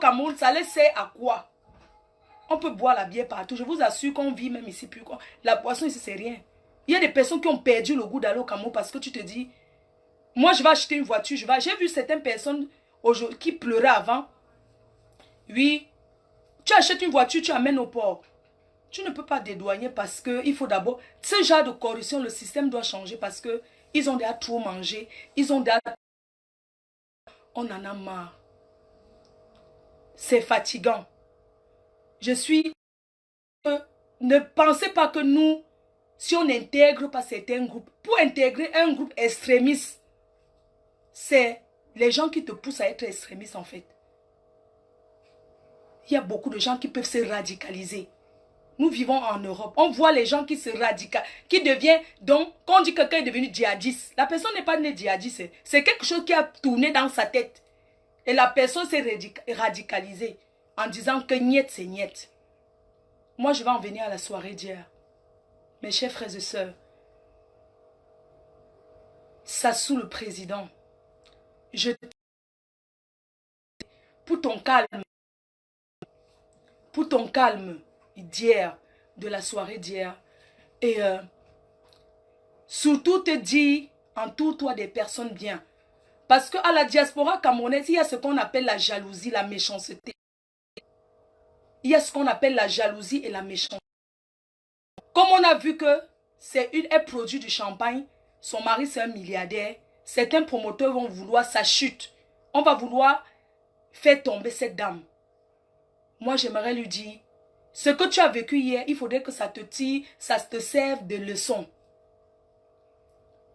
Cameroun, ça les sert à quoi? On peut boire la bière partout. Je vous assure qu'on vit même ici plus. La boisson ici, c'est rien. Il y a des personnes qui ont perdu le goût d'aller au Cameroun parce que tu te dis, moi, je vais acheter une voiture. J'ai vu certaines personnes qui pleuraient avant. Oui, tu achètes une voiture, tu amènes au port. Tu ne peux pas dédouaner parce qu'il faut d'abord... Ce genre de corruption, le système doit changer parce que ils ont déjà trop mangé. Ils ont déjà... On en a marre. C'est fatigant. Je suis... Ne pensez pas que nous, si on n'intègre pas certains groupes, pour intégrer un groupe extrémiste, c'est les gens qui te poussent à être extrémiste en fait. Il y a beaucoup de gens qui peuvent se radicaliser. Nous vivons en Europe. On voit les gens qui se radicalisent, qui deviennent... Donc, quand on dit que quelqu'un est devenu djihadiste, la personne n'est pas née djihadiste. C'est quelque chose qui a tourné dans sa tête. Et la personne s'est radicalisée en disant que niet, c'est niet. Moi, je vais en venir à la soirée d'hier. Mes chers frères et sœurs, Sassou le président, pour ton calme d'hier, de la soirée d'hier, et surtout te dire, entoure-toi des personnes bien. Parce qu'à la diaspora camerounaise, il y a ce qu'on appelle la jalousie, la méchanceté. Il y a ce qu'on appelle la jalousie et la méchanceté. Comme on a vu que elle produit du champagne, son mari c'est un milliardaire, certains promoteurs vont vouloir sa chute. On va vouloir faire tomber cette dame. Moi j'aimerais lui dire, ce que tu as vécu hier, il faudrait que ça te tire, ça te serve de leçon.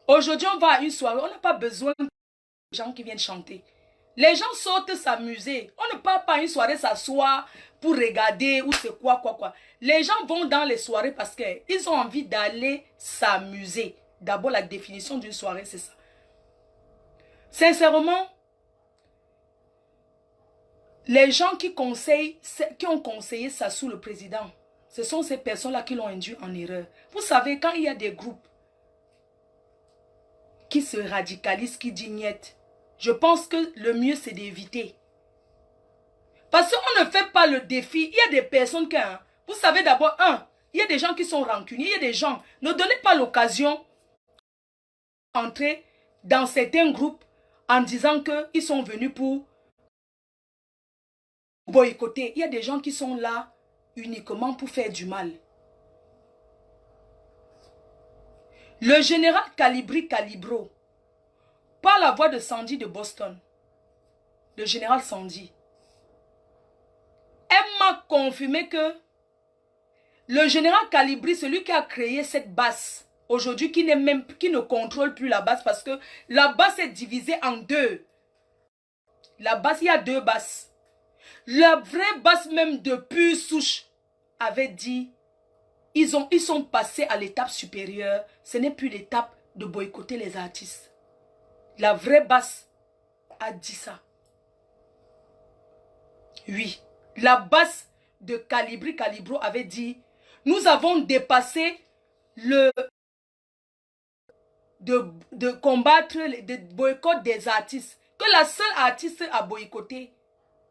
Aujourd'hui on va à une soirée, on n'a pas besoin de gens qui viennent chanter. Les gens sortent s'amuser. On ne part pas à une soirée s'asseoir pour regarder ou c'est quoi. Les gens vont dans les soirées parce qu'ils ont envie d'aller s'amuser. D'abord, la définition d'une soirée, c'est ça. Sincèrement, les gens qui ont conseillé Sassou le président, ce sont ces personnes-là qui l'ont induit en erreur. Vous savez, quand il y a des groupes qui se radicalisent, qui disent niet, je pense que le mieux c'est d'éviter. Parce qu'on ne fait pas le défi. Il y a des personnes qui... Vous savez d'abord, il y a des gens qui sont rancuniers. Il y a des gens... Ne donnez pas l'occasion d'entrer dans certains groupes en disant qu'ils sont venus pour boycotter. Il y a des gens qui sont là uniquement pour faire du mal. Le général Calibro, par la voix de Sandy de Boston, le général Sandy, elle m'a confirmé que le général Calibri, celui qui a créé cette base, aujourd'hui qui ne contrôle plus la base parce que la base est divisée en deux. La base, il y a deux bases. La vraie base même de pure souche avait dit, ils sont passés à l'étape supérieure. Ce n'est plus l'étape de boycotter les artistes. La vraie base a dit ça. Oui. La base de Calibro avait dit, nous avons dépassé de combattre, de boycott des artistes. Que la seule artiste à boycotter,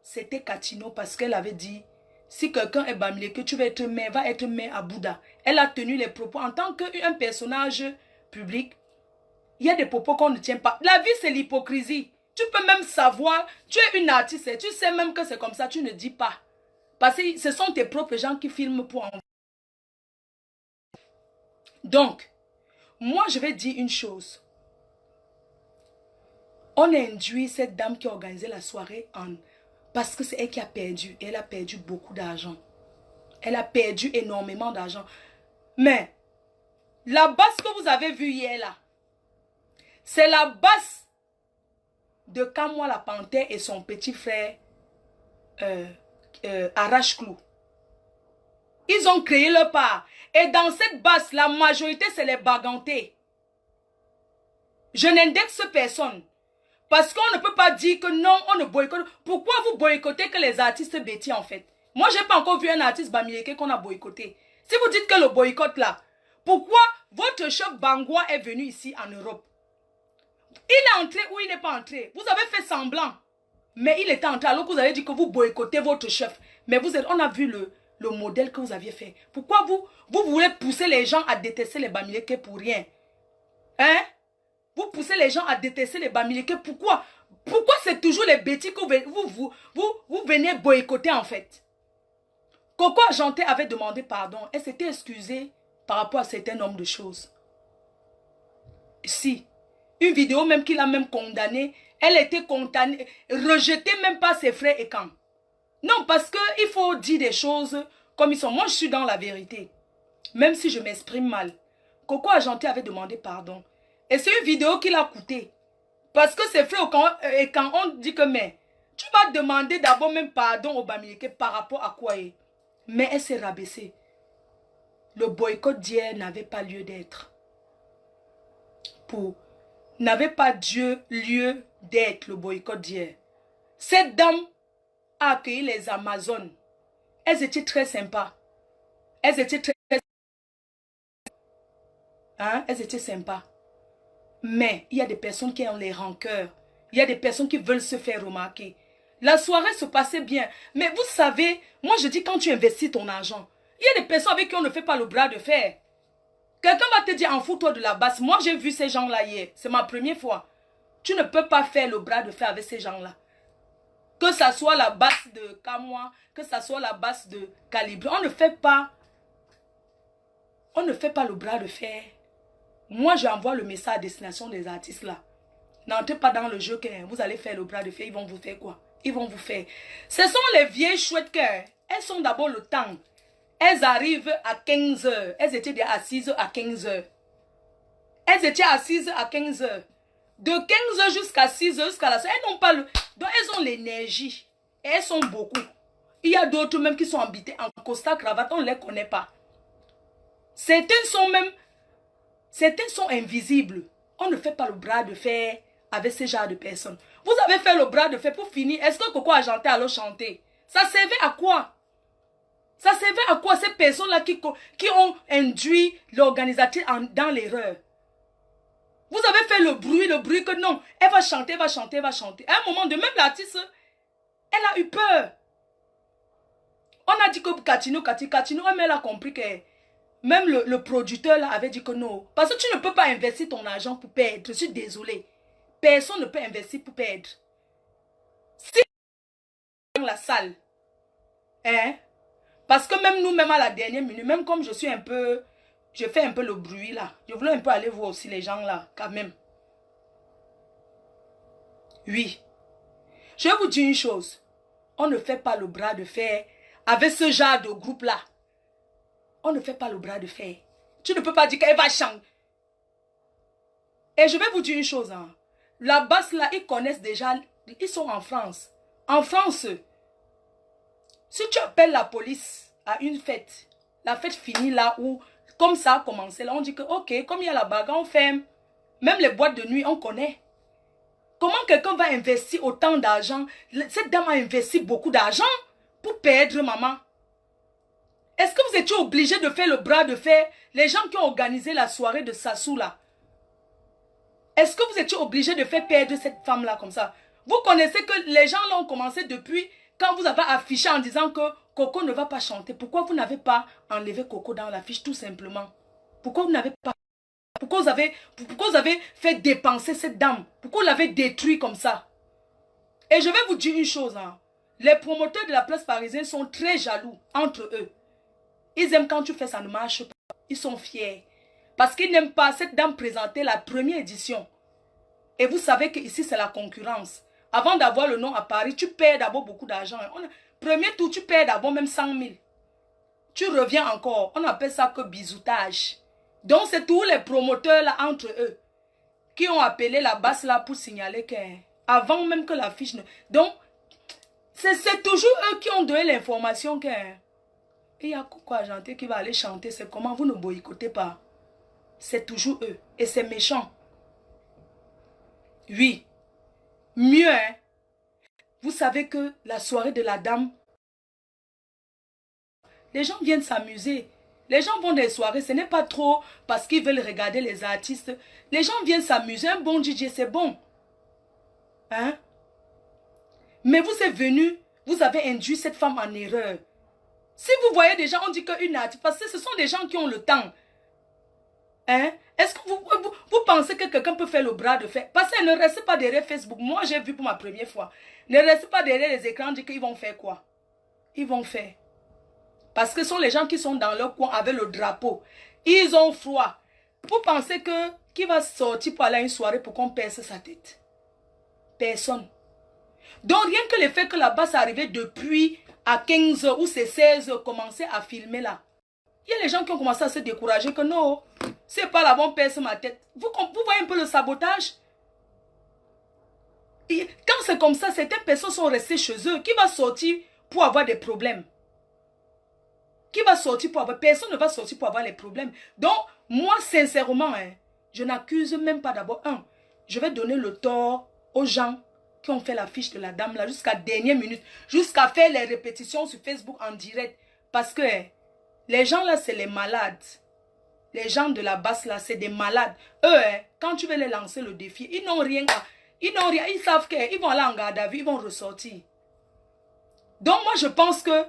c'était Katino parce qu'elle avait dit, si quelqu'un est bamilé, que tu vas être main, va être main à Bouddha. Elle a tenu les propos en tant qu'un personnage public. Il y a des propos qu'on ne tient pas. La vie, c'est l'hypocrisie. Tu peux même savoir, tu es une artiste, tu sais même que c'est comme ça, tu ne dis pas. Parce que ce sont tes propres gens qui filment pour en... Donc, moi je vais dire une chose. On a induit cette dame qui a organisé la soirée parce que c'est elle qui a perdu. Et elle a perdu beaucoup d'argent. Elle a perdu énormément d'argent. Mais, la base que vous avez vue hier là, c'est la base de Kamwa la Panthère et son petit frère Arrache-Clou. Ils ont créé leur part. Et dans cette base, la majorité, c'est les bagantés. Je n'indexe personne. Parce qu'on ne peut pas dire que non, on ne boycotte. Pourquoi vous boycottez que les artistes bêtis en fait? Moi, je n'ai pas encore vu un artiste bamileke qu'on a boycotté. Si vous dites que le boycott là, pourquoi votre chef Bangwa est venu ici en Europe? Il est entré ou il n'est pas entré? Vous avez fait semblant. Mais il était en train, alors que vous avez dit que vous boycottez votre chef. Mais on a vu le modèle que vous aviez fait. Pourquoi vous voulez pousser les gens à détester les Bamileke pour rien? Hein? Vous poussez les gens à détester les Bamileke. Pourquoi? Pourquoi c'est toujours les bêtises que vous venez boycotter en fait? Coco Argenté avait demandé pardon. Elle s'était excusée par rapport à certains nombres de choses. Si. Une vidéo même qu'il a même condamnée. Elle était condamnée, rejetée même par ses frères et camps. Non, parce qu'il faut dire des choses comme ils sont. Moi, je suis dans la vérité. Même si je m'exprime mal. Coco Argenté avait demandé pardon. Et c'est une vidéo qui l'a coûté. Parce que ses frères et quand on dit que mais, tu vas demander d'abord même pardon au Bamileke par rapport à quoi est. Mais elle s'est rabaissée. Le boycott d'hier n'avait pas lieu d'être. N'avait pas lieu d'être le boycott d'hier. Cette dame a accueilli les Amazones. Elles étaient très sympas. Elles étaient très... Hein? Elles étaient sympas. Mais il y a des personnes qui ont les rancœurs. Il y a des personnes qui veulent se faire remarquer. La soirée se passait bien. Mais vous savez, moi je dis quand tu investis ton argent, il y a des personnes avec qui on ne fait pas le bras de fer. Quelqu'un va te dire en fous-toi de la basse. Moi j'ai vu ces gens-là hier. C'est ma première fois. Tu ne peux pas faire le bras de fer avec ces gens-là. Que ça soit la basse de Kamoa, que ça soit la basse de Calibre. On ne fait pas le bras de fer. Moi, j'envoie le message à destination des artistes là. N'entrez pas dans le jeu que vous allez faire le bras de fer. Ils vont vous faire quoi? Ils vont vous faire. Ce sont les vieilles chouettes que elles sont d'abord le temps. Elles arrivent à 15 h. Elles étaient assises à 15 h. Elles étaient assises à 15 h. De 15 h jusqu'à 6 h jusqu'à la soirée. Elles n'ont pas le... Donc elles ont l'énergie. Et elles sont beaucoup. Il y a d'autres même qui sont habités en costard cravate. On ne les connaît pas. Certains sont invisibles. On ne fait pas le bras de fer avec ce genre de personnes. Vous avez fait le bras de fer pour finir. Est-ce que Coco Argenté allait chanter? Ça servait à quoi? Ça servait à quoi ces personnes-là qui ont induit l'organisatrice dans l'erreur? Vous avez fait le bruit que non, elle va chanter, elle va chanter, elle va chanter. À un moment de même l'artiste, elle a eu peur. On a dit que Katino, mais elle a compris que même le producteur là avait dit que non. Parce que tu ne peux pas investir ton argent pour perdre. Je suis désolé. Personne ne peut investir pour perdre. Si dans la salle, hein? Parce que même nous, même à la dernière minute, même comme je suis un peu... Je fais un peu le bruit là. Je voulais un peu aller voir aussi les gens là, quand même. Oui. Je vais vous dire une chose. On ne fait pas le bras de fer avec ce genre de groupe là. On ne fait pas le bras de fer. Tu ne peux pas dire qu'elle va chanter. Et je vais vous dire une chose. Hein. La basse là, ils connaissent déjà. Ils sont en France. En France, si tu appelles la police à une fête, la fête finit là où... Comme ça a commencé, là, on dit que, ok, comme il y a la bagarre, on ferme. Même les boîtes de nuit, on connaît. Comment quelqu'un va investir autant d'argent? Cette dame a investi beaucoup d'argent pour perdre maman. Est-ce que vous étiez obligé de faire le bras de fer? Les gens qui ont organisé la soirée de Sassou, là. Est-ce que vous étiez obligé de faire perdre cette femme-là comme ça? Vous connaissez que les gens là ont commencé depuis quand vous avez affiché en disant que Coco ne va pas chanter. Pourquoi vous n'avez pas enlevé Coco dans l'affiche tout simplement? Pourquoi vous n'avez pas... Pourquoi vous avez fait dépenser cette dame? Pourquoi vous l'avez détruit comme ça? Et je vais vous dire une chose. Hein. Les promoteurs de la place parisienne sont très jaloux entre eux. Ils aiment quand tu fais ça ne marche pas. Ils sont fiers. Parce qu'ils n'aiment pas cette dame présenter la première édition. Et vous savez qu'ici c'est la concurrence. Avant d'avoir le nom à Paris, tu perds d'abord beaucoup d'argent. Premier tour, tu perds d'abord même 100 000. Tu reviens encore. On appelle ça que bisoutage. Donc, c'est tous les promoteurs là entre eux qui ont appelé la basse là pour signaler que avant même que l'affiche ne... Donc, c'est toujours eux qui ont donné l'information que il y a Coco Argenté qui va aller chanter. C'est comment vous ne boycottez pas. C'est toujours eux. Et c'est méchant. Oui. Mieux, hein. Vous savez que la soirée de la dame, les gens viennent s'amuser. Les gens vont des soirées, ce n'est pas trop parce qu'ils veulent regarder les artistes. Les gens viennent s'amuser. Un bon DJ, c'est bon. Hein? Mais vous êtes venu, vous avez induit cette femme en erreur. Si vous voyez des gens, on dit qu'une artiste, parce que ce sont des gens qui ont le temps. Hein? Est-ce que vous pensez que quelqu'un peut faire le bras de fer? Parce qu'elle ne reste pas derrière Facebook. Moi, j'ai vu pour ma première fois. Ne reste pas derrière les écrans, dire qu'ils vont faire quoi? Ils vont faire. Parce que ce sont les gens qui sont dans leur coin avec le drapeau. Ils ont froid. Vous pensez que qui va sortir pour aller à une soirée pour qu'on perce sa tête? Personne. Donc rien que le fait que là-bas c'est arrivé depuis à 15 h ou c'est 16 h, commencer à filmer là. Il y a les gens qui ont commencé à se décourager que non, c'est pas la bonne perce ma tête. Vous voyez un peu le sabotage? Et quand c'est comme ça, certaines personnes sont restées chez eux. Qui va sortir pour avoir des problèmes? Qui va sortir pour avoir... Personne ne va sortir pour avoir les problèmes. Donc, moi, sincèrement, hein, je n'accuse même pas d'abord. Je vais donner le tort aux gens qui ont fait la fiche de la dame là jusqu'à dernière minute. Jusqu'à faire les répétitions sur Facebook en direct. Parce que les gens là, c'est les malades. Les gens de la basse là, c'est des malades. Eux, quand tu veux les lancer le défi, ils n'ont rien. Ils n'ont rien. Ils savent qu'ils vont aller en garde à vue, ils vont ressortir. Donc moi, je pense que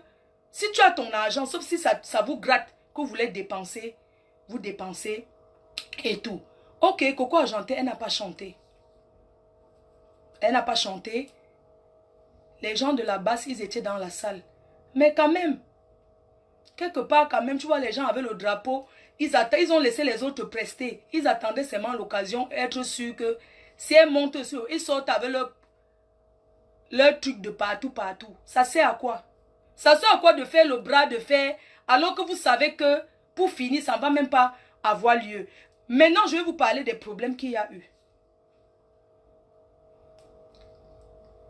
si tu as ton argent, sauf si ça vous gratte, que vous voulez dépenser, vous dépensez et tout. Ok, Coco Argenté, elle n'a pas chanté. Elle n'a pas chanté. Les gens de la basse, ils étaient dans la salle. Mais quand même, quelque part quand même, tu vois, les gens avaient le drapeau. Ils ont laissé les autres prester. Ils attendaient seulement l'occasion, être sûrs que si elles montent sur, ils sortent avec leur truc de partout. Ça sert à quoi? Ça sert à quoi de faire le bras de fer alors que vous savez que pour finir, ça ne va même pas avoir lieu. Maintenant, je vais vous parler des problèmes qu'il y a eu.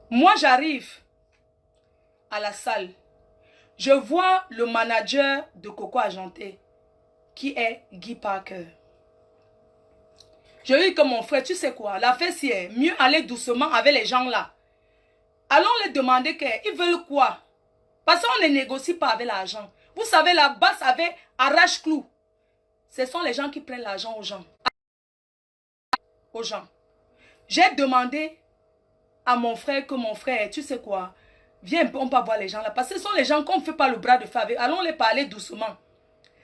Moi, j'arrive à la salle. Je vois le manager de Coco Argenté qui est Guy Parker. Je lui dis que mon frère, tu sais quoi, la fête c'est mieux aller doucement avec les gens là. Allons les demander qu'ils veulent quoi. Parce qu'on ne négocie pas avec l'argent. Vous savez, la basse avait arrache-clou. Ce sont les gens qui prennent l'argent aux gens. J'ai demandé à mon frère que mon frère, tu sais quoi, viens un peu, on peut voir les gens là. Parce que ce sont les gens qu'on ne fait pas le bras de fer avec. Allons les parler doucement.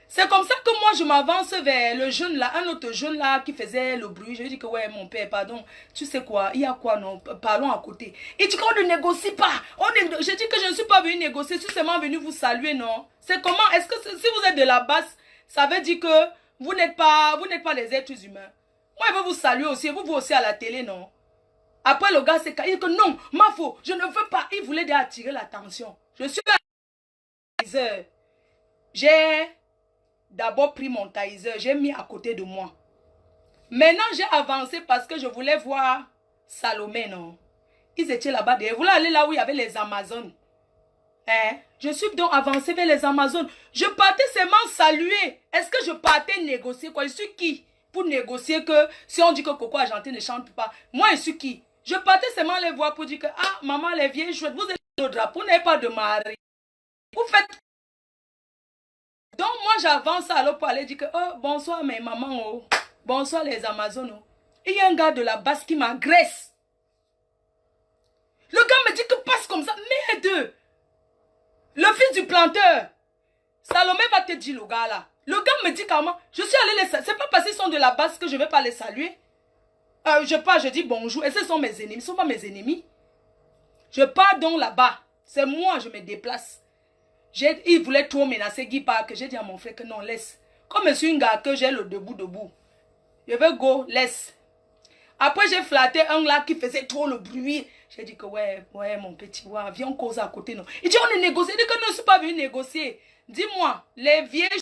C'est comme ça que moi je m'avance vers le jeune là, un autre jeune là qui faisait le bruit. Je lui dis que ouais mon père, pardon, tu sais quoi, il y a quoi non, parlons à côté. Il dit qu'on ne négocie pas. Je dis que je ne suis pas venu négocier, je suis seulement venu vous saluer, non. C'est comment, est-ce que si vous êtes de la basse, ça veut dire que vous n'êtes pas des êtres humains. Moi je veux vous saluer aussi, vous aussi à la télé, non. Après le gars s'est dit que non, ma faute, je ne veux pas. Il voulait déjà attirer l'attention. Je suis là. J'ai d'abord pris mon taser, j'ai mis à côté de moi. Maintenant, j'ai avancé parce que je voulais voir Salomé, non. Ils étaient là-bas. Ils voulaient aller là où il y avait les Amazones. Hein? Je suis donc avancé vers les Amazones. Je partais seulement saluer. Est-ce que je partais négocier quoi? Je suis qui pour négocier que si on dit que Coco Argenté ne chante pas, moi je suis qui? Je partais seulement les voir pour dire que ah, maman, les vieilles chouettes, vous êtes au drapeau, vous n'avez pas de mari. Vous faites. Donc moi j'avance alors pour aller dire que oh bonsoir mes mamans, oh bonsoir les Amazones. Oh. Il y a un gars de la basse qui m'agresse. Le gars me dit que passe comme ça. Merde. Le fils du planteur. Salomé va te dire le gars là. Le gars me dit comment. Je suis allé les saluer. C'est pas parce qu'ils sont de la basse que je vais pas les saluer. Je pars, je dis bonjour. Et ce sont mes ennemis. Ce ne sont pas mes ennemis. Je pars donc là-bas. C'est moi, je me déplace. Il voulait trop menacer Guy Parker. J'ai dit à mon frère que non, laisse. Comme je suis une gars que j'ai le debout. Je veux go, laisse. Après, j'ai flatté un là qui faisait trop le bruit. J'ai dit que ouais, mon petit, ouais, viens, on cause à côté. Non. Il dit, on est négocié. Il dit que non, je ne suis pas venu négocier. Dis-moi, les vieilles,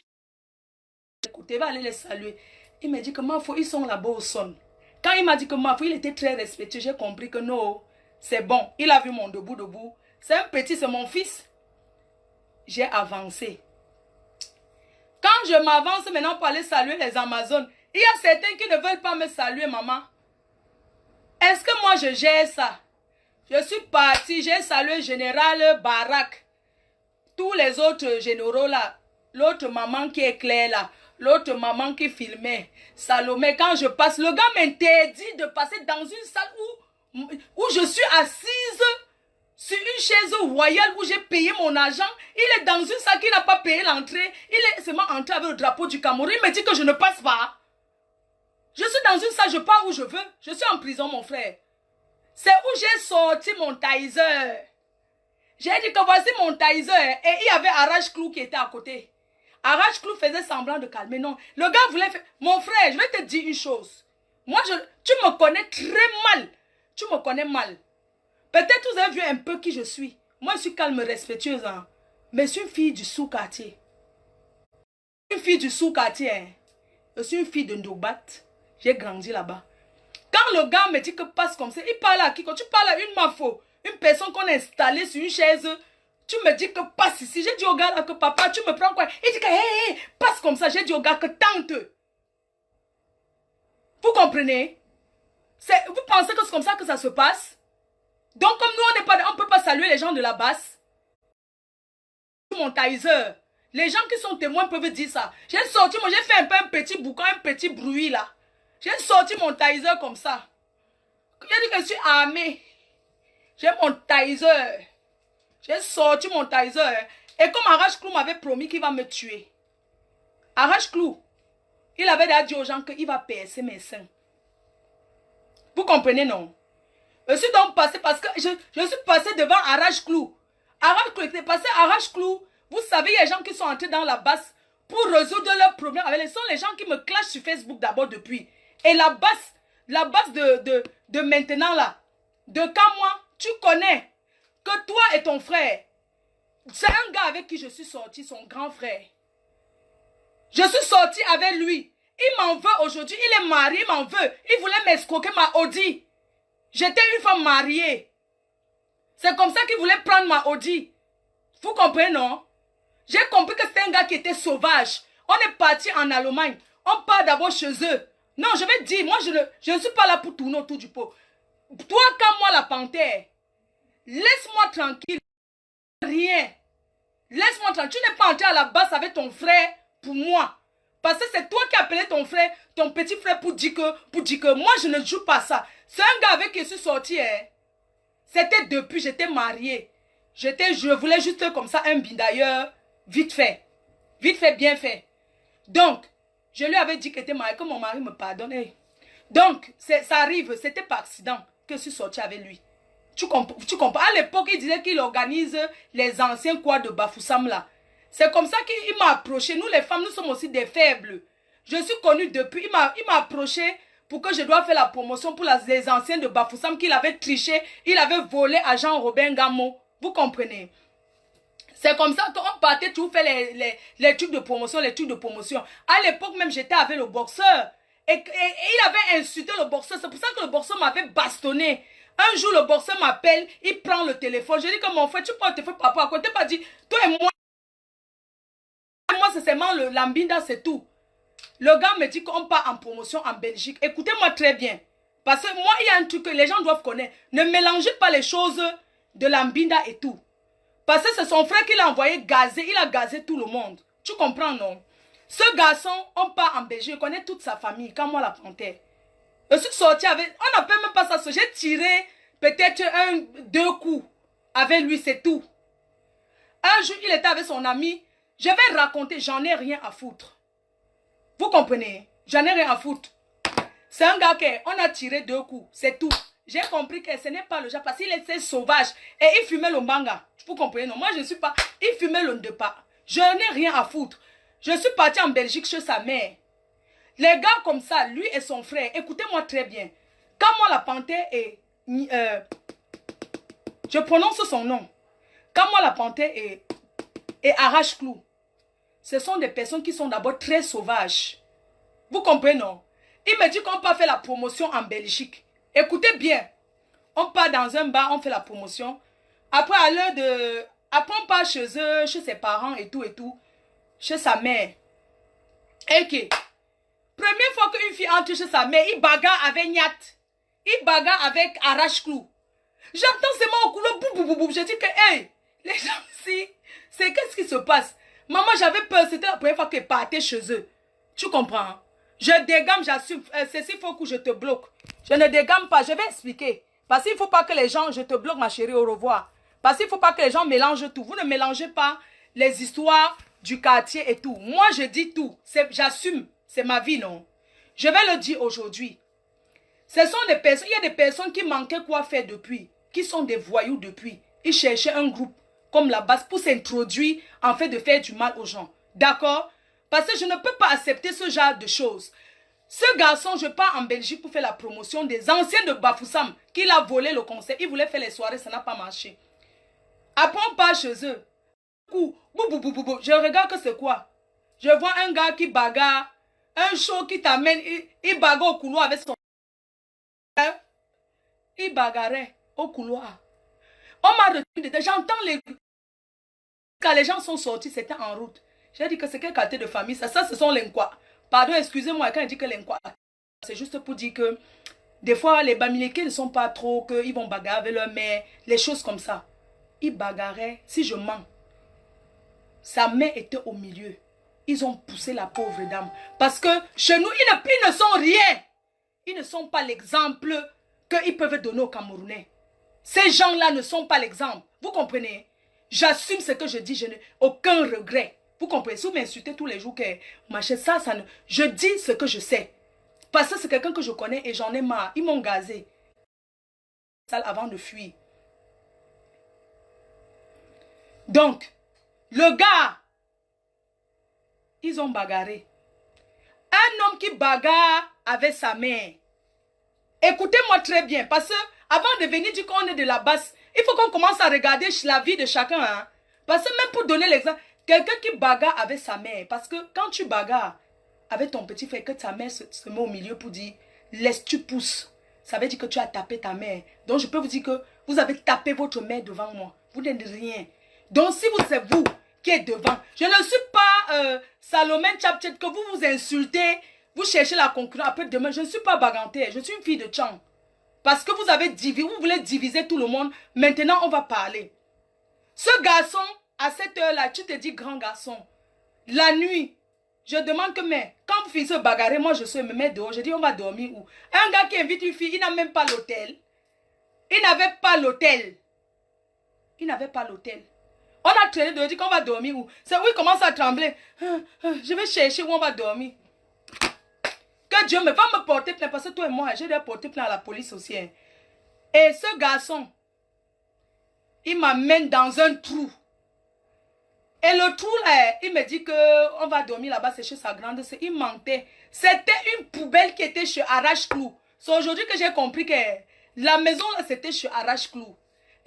écoutez, va aller les saluer. Il m'a dit que ma foi, ils sont là-bas au son. Quand il m'a dit que ma foi, il était très respectueux, j'ai compris que non, c'est bon. Il a vu mon debout. C'est un petit, c'est mon fils. J'ai avancé. Quand je m'avance maintenant pour aller saluer les Amazones, il y a certains qui ne veulent pas me saluer, maman. Est-ce que moi je gère ça? Je suis parti, j'ai salué général Barak. Tous les autres généraux là, l'autre maman qui est claire là, l'autre maman qui filmait, Salomé, quand je passe, le gars m'interdit de passer dans une salle où je suis assise sur une chaise royale où j'ai payé mon argent. Il est dans une salle qui n'a pas payé l'entrée. Il est seulement entré avec le drapeau du Cameroun. Il me dit que je ne passe pas. Je suis dans une salle, je pars où je veux. Je suis en prison, mon frère. C'est où j'ai sorti mon taser. J'ai dit que voici mon taser. Et il y avait Arrache-Clou qui était à côté. Arrache-Clou faisait semblant de calmer. Non, le gars voulait faire... Mon frère, je vais te dire une chose. Moi, tu me connais très mal. Tu me connais mal. Peut-être vous avez vu un peu qui je suis. Moi, je suis calme, respectueuse. Hein. Mais je suis une fille du sous-quartier. Une fille du sous-quartier. Hein. Je suis une fille de Ndobat. J'ai grandi là-bas. Quand le gars me dit que passe comme ça, il parle à qui? Quand tu parles à une mafo, une personne qu'on a installée sur une chaise, tu me dis que passe ici. J'ai dit au gars là que papa, tu me prends quoi? Il dit que hey, passe comme ça. J'ai dit au gars que tente. Vous comprenez? Vous pensez que c'est comme ça que ça se passe? Donc comme nous, on ne peut pas saluer les gens de la basse. Mon taser. Les gens qui sont témoins peuvent dire ça. J'ai sorti, moi j'ai fait un peu un petit boucan, un petit bruit là. J'ai sorti mon taser comme ça. J'ai dit que je suis armé. J'ai mon taser. J'ai sorti mon taser. Et comme Arrache-Clou m'avait promis qu'il va me tuer. Arrache-Clou, il avait déjà dit aux gens qu'il va percer mes seins. Vous comprenez, non? Je suis donc passé parce que je suis passé devant Arrache-Clou. Arrache-Clou était passé Arrache-Clou. Vous savez, il y a des gens qui sont entrés dans la basse pour résoudre leurs problèmes. Ce sont les gens qui me clashent sur Facebook d'abord depuis. Et la basse de maintenant là, de quand moi, tu connais que toi et ton frère, c'est un gars avec qui je suis sorti, son grand frère. Je suis sorti avec lui. Il m'en veut aujourd'hui, il est marié, il m'en veut. Il voulait m'escroquer ma Audi. J'étais une femme mariée. C'est comme ça qu'il voulait prendre ma Audi. Vous comprenez, non? J'ai compris que c'était un gars qui était sauvage. On est parti en Allemagne. On part d'abord chez eux. Non, je vais te dire, moi, je ne suis pas là pour tourner autour du pot. Toi, comme moi, la panthère, laisse-moi tranquille. Rien. Laisse-moi tranquille. Tu n'es pas entré à la base avec ton frère pour moi. Parce que c'est toi qui as appelé ton frère, ton petit frère pour dire que moi, je ne joue pas ça. C'est un gars avec qui je suis sorti. Hein. C'était depuis, j'étais mariée. Je voulais juste comme ça un d'ailleurs, vite fait. Vite fait, bien fait. Donc, je lui avais dit que j'étais mariée, que mon mari me pardonne. Hey. Donc, ça arrive, c'était par accident que je suis sortie avec lui. Tu comprends? À l'époque, il disait qu'il organise les anciens quads de Bafoussam là. C'est comme ça qu'il m'a approché. Nous, les femmes, nous sommes aussi des faibles. Je suis connue depuis. Il m'a approché pour que je dois faire la promotion pour les anciens de Bafoussam qu'il avait triché. Il avait volé à Jean-Robin Gamo. Vous comprenez? C'est comme ça qu'on partait tout faire les trucs de promotion, À l'époque même, j'étais avec le boxeur. Et il avait insulté le boxeur. C'est pour ça que le boxeur m'avait bastonné. Un jour, le boxeur m'appelle, il prend le téléphone. Je dis que mon frère, tu peux te faire papa à côté. Pas dit, toi et moi, c'est seulement l'ambinda, c'est tout. Le gars me dit qu'on part en promotion en Belgique. Écoutez-moi très bien. Parce que moi, il y a un truc que les gens doivent connaître. Ne mélangez pas les choses de l'ambinda et tout. Parce que c'est son frère qui l'a envoyé gazer. Il a gazé tout le monde. Tu comprends, non? Ce garçon, on part en Belgique. Je connais toute sa famille. Quand moi, la panthère. Je suis sorti avec... On n'appelle même pas ça. J'ai tiré peut-être 2 coups avec lui, c'est tout. Un jour, il était avec son ami. Je vais raconter, j'en ai rien à foutre. Vous comprenez? J'en ai rien à foutre. C'est un gars qu'on a tiré 2 coups, c'est tout. J'ai compris que ce n'est pas le genre parce qu'il était sauvage et il fumait le mbanga. Vous comprenez? Non, moi je ne suis pas... Il fumait le ndepa. Je n'ai rien à foutre. Je suis parti en Belgique chez sa mère. Les gars comme ça, lui et son frère, écoutez-moi très bien. Quand moi la panthère est... je prononce son nom. Quand moi la panthère est Arrache-Clou. Ce sont des personnes qui sont d'abord très sauvages. Vous comprenez, non? Il me dit qu'on peut faire la promotion en Belgique. Écoutez bien. On part dans un bar, on fait la promotion. Après, à l'heure de... Après, on part chez eux, chez ses parents et tout. Chez sa mère. Et que... Première fois qu'une fille entre chez sa mère, il bagarre avec Nyat. Il bagarre avec Arrache-Clou. J'entends seulement au couloir, boum, boum, boum. Je dis que, hey, les gens ici, c'est qu'est-ce qui se passe? Maman, j'avais peur, c'était la première fois qu'elle partait chez eux. Tu comprends? Je dégamme, j'assume. Ceci, il faut que je te bloque. Je ne dégamme pas, je vais expliquer. Parce qu'il ne faut pas que les gens, je te bloque ma chérie, au revoir. Parce qu'il ne faut pas que les gens mélangent tout. Vous ne mélangez pas les histoires du quartier et tout. Moi, je dis tout. J'assume. C'est ma vie, non? Je vais le dire aujourd'hui. Ce sont des personnes, il y a des personnes qui manquaient quoi faire depuis, qui sont des voyous depuis. Ils cherchaient un groupe comme la base pour s'introduire en fait de faire du mal aux gens. D'accord? Parce que je ne peux pas accepter ce genre de choses. Ce garçon, je pars en Belgique pour faire la promotion des anciens de Bafoussam, qu'il a volé le concert. Il voulait faire les soirées, ça n'a pas marché. Après, on part chez eux. Je regarde que c'est quoi? Je vois un gars qui bagarre, un show qui t'amène, il bagarre au couloir avec son... Il bagarrait au couloir. On m'a retenu dedans. J'entends les... Quand les gens sont sortis, c'était en route. J'ai dit que c'est quel quartier de famille? Ça, ce sont les quoi. Pardon, excusez-moi quand je dis que les quoi. C'est juste pour dire que des fois, les Bamileke ne sont pas trop, qu'ils vont bagarrer avec leur mère, les choses comme ça. Ils bagarraient, si je mens. Sa mère était au milieu. Ils ont poussé la pauvre dame. Parce que chez nous, ils ne sont rien. Ils ne sont pas l'exemple qu'ils peuvent donner aux Camerounais. Ces gens-là ne sont pas l'exemple. Vous comprenez? J'assume ce que je dis. Je n'ai aucun regret. Vous comprenez? Si vous m'insultez tous les jours, ça ne... Je dis ce que je sais. Parce que c'est quelqu'un que je connais et j'en ai marre. Ils m'ont gazé. Avant de fuir. Donc, le gars, ils ont bagarré. Un homme qui bagarre avec sa mère. Écoutez-moi très bien, parce que avant de venir dire qu'on est de la base, il faut qu'on commence à regarder la vie de chacun. Hein? Parce que même pour donner l'exemple, quelqu'un qui bagarre avec sa mère, parce que quand tu bagarres avec ton petit frère, que ta mère se met au milieu pour dire, laisse, tu pousses. Ça veut dire que tu as tapé ta mère. Donc je peux vous dire que vous avez tapé votre mère devant moi. Vous n'êtes rien. Donc si c'est vous qui êtes devant, je ne suis pas Salomé Tchapchet que vous vous insultez, vous cherchez la concurrence. Après demain, je ne suis pas baganté, je suis une fille de Tchang. Parce que vous voulez diviser tout le monde. Maintenant, on va parler. Ce garçon, à cette heure-là, tu te dis grand garçon. La nuit, je demande que, mais quand vous finissez de bagarrer, moi je me mets dehors. Je dis, on va dormir où? Un gars qui invite une fille, il n'a même pas l'hôtel. Il n'avait pas l'hôtel. Il n'avait pas l'hôtel. On a traîné dehors, il dit qu'on va dormir où? C'est où il commence à trembler. Je vais chercher où on va dormir. Que Dieu me va me porter plainte, parce que toi et moi, j'ai dû porter plainte à la police aussi. Hein. Et ce garçon, il m'amène dans un trou. Et le trou là, il me dit qu'on va dormir là-bas, c'est chez sa grande sœur. Il mentait. C'était une poubelle qui était chez Arrache-Clou. C'est aujourd'hui que j'ai compris que la maison là, c'était chez Arrache-Clou.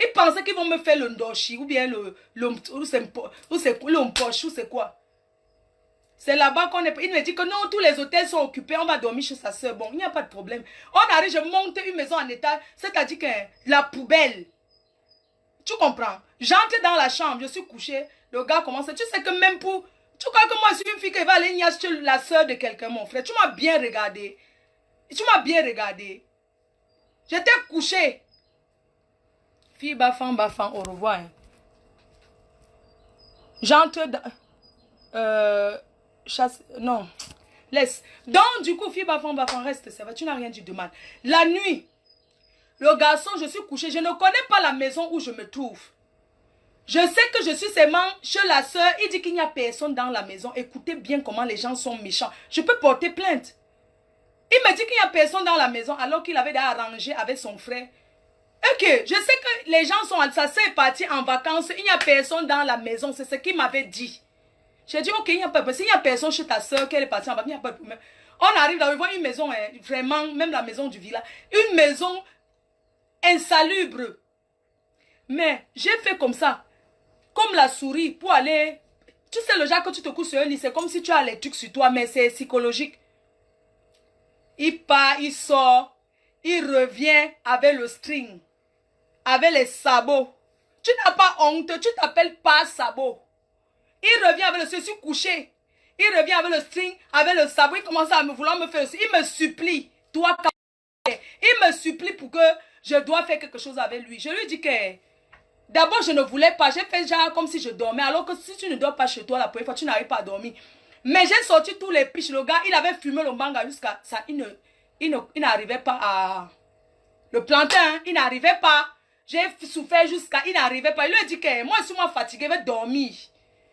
Ils pensaient qu'ils vont me faire le ndoshi ou bien le mpoche ou c'est quoi. C'est là-bas qu'on est... Il me dit que non, tous les hôtels sont occupés, on va dormir chez sa soeur. Bon, il n'y a pas de problème. On arrive, je monte une maison en étage, c'est-à-dire que la poubelle. Tu comprends? J'entre dans la chambre, je suis couché, le gars commence... Tu sais que même pour... Tu crois que moi, je suis une fille qui va aller chez la soeur de quelqu'un, mon frère. Tu m'as bien regardé. Tu m'as bien regardé. J'étais couché. Fille, bafan, au revoir. Hein. J'entre dans... chasse... Non. Laisse. Donc, du coup, fille, bafan, reste. Ça va, tu n'as rien dit de mal. La nuit, le garçon, je suis couché. Je ne connais pas la maison où je me trouve. Je sais que je suis seulement chez la soeur. Il dit qu'il n'y a personne dans la maison. Écoutez bien comment les gens sont méchants. Je peux porter plainte. Il me dit qu'il n'y a personne dans la maison alors qu'il avait déjà arrangé avec son frère. Ok, je sais que les gens sont... Sa soeur est partie en vacances. Il n'y a personne dans la maison. C'est ce qu'il m'avait dit. J'ai dit, ok, il n'y a pas de problème. S'il n'y a personne chez ta soeur, qu'elle est partie en vacances, il n'y a pas de problème. On arrive là, on voit une maison, hein, vraiment, même la maison du village. Une maison insalubre. Mais j'ai fait comme ça. Comme la souris pour aller... Tu sais, le genre que tu te couches sur un lit, c'est comme si tu as les trucs sur toi, mais c'est psychologique. Il part, il sort, il revient avec le string, avec les sabots. Tu n'as pas honte, tu t'appelles pas sabot. Il revient avec le... Je suis couché. Il revient avec le string, avec le sabot. Il commence à vouloir me faire aussi. Il me supplie. Toi, il me supplie pour que je dois faire quelque chose avec lui. Je lui dis que... D'abord, je ne voulais pas. J'ai fait genre comme si je dormais. Alors que si tu ne dors pas chez toi la première fois, tu n'arrives pas à dormir. Mais j'ai sorti tous les piches. Le gars, il avait fumé le manga jusqu'à ça. Il n'arrivait pas à... Le plantain, il n'arrivait pas J'ai souffert jusqu'à... Il n'arrivait pas. Il lui a dit que moi, je suis fatigué, je vais dormir.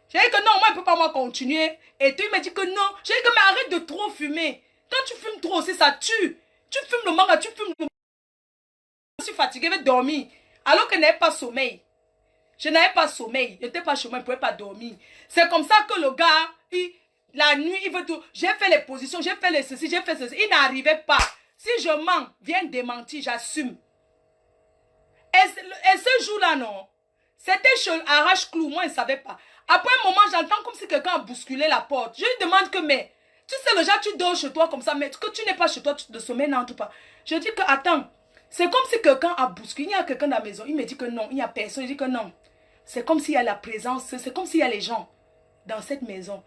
J'ai dit que non, moi, il ne peut pas moi continuer. Et tout, il m'a dit que non. J'ai dit que mais arrête de trop fumer. Quand tu fumes trop aussi, ça tue. Tu fumes le manga, tu fumes le... Je suis fatigué, je vais dormir. Alors que je n'avais pas sommeil. Je n'avais pas sommeil. Je n'étais pas chez moi, je ne pouvais pas dormir. C'est comme ça que le gars, la nuit, il veut tout. J'ai fait les positions, j'ai fait les ceci, j'ai fait ceci. Il n'arrivait pas. Si je mens, viens démentir, j'assume. Et ce jour-là, non. C'était chez Arrache-Clou, moi, je ne savais pas. Après un moment, j'entends comme si quelqu'un a bousculé la porte. Je lui demande que, mais, tu sais, le genre, tu dors chez toi comme ça, mais que tu n'es pas chez toi, de sommeil, non, tout pas. Je dis que, attends, c'est comme si quelqu'un a bousculé. Il y a quelqu'un dans la maison. Il me dit que non, il n'y a personne. Je dis que non. C'est comme s'il y a la présence, c'est comme s'il y a les gens dans cette maison.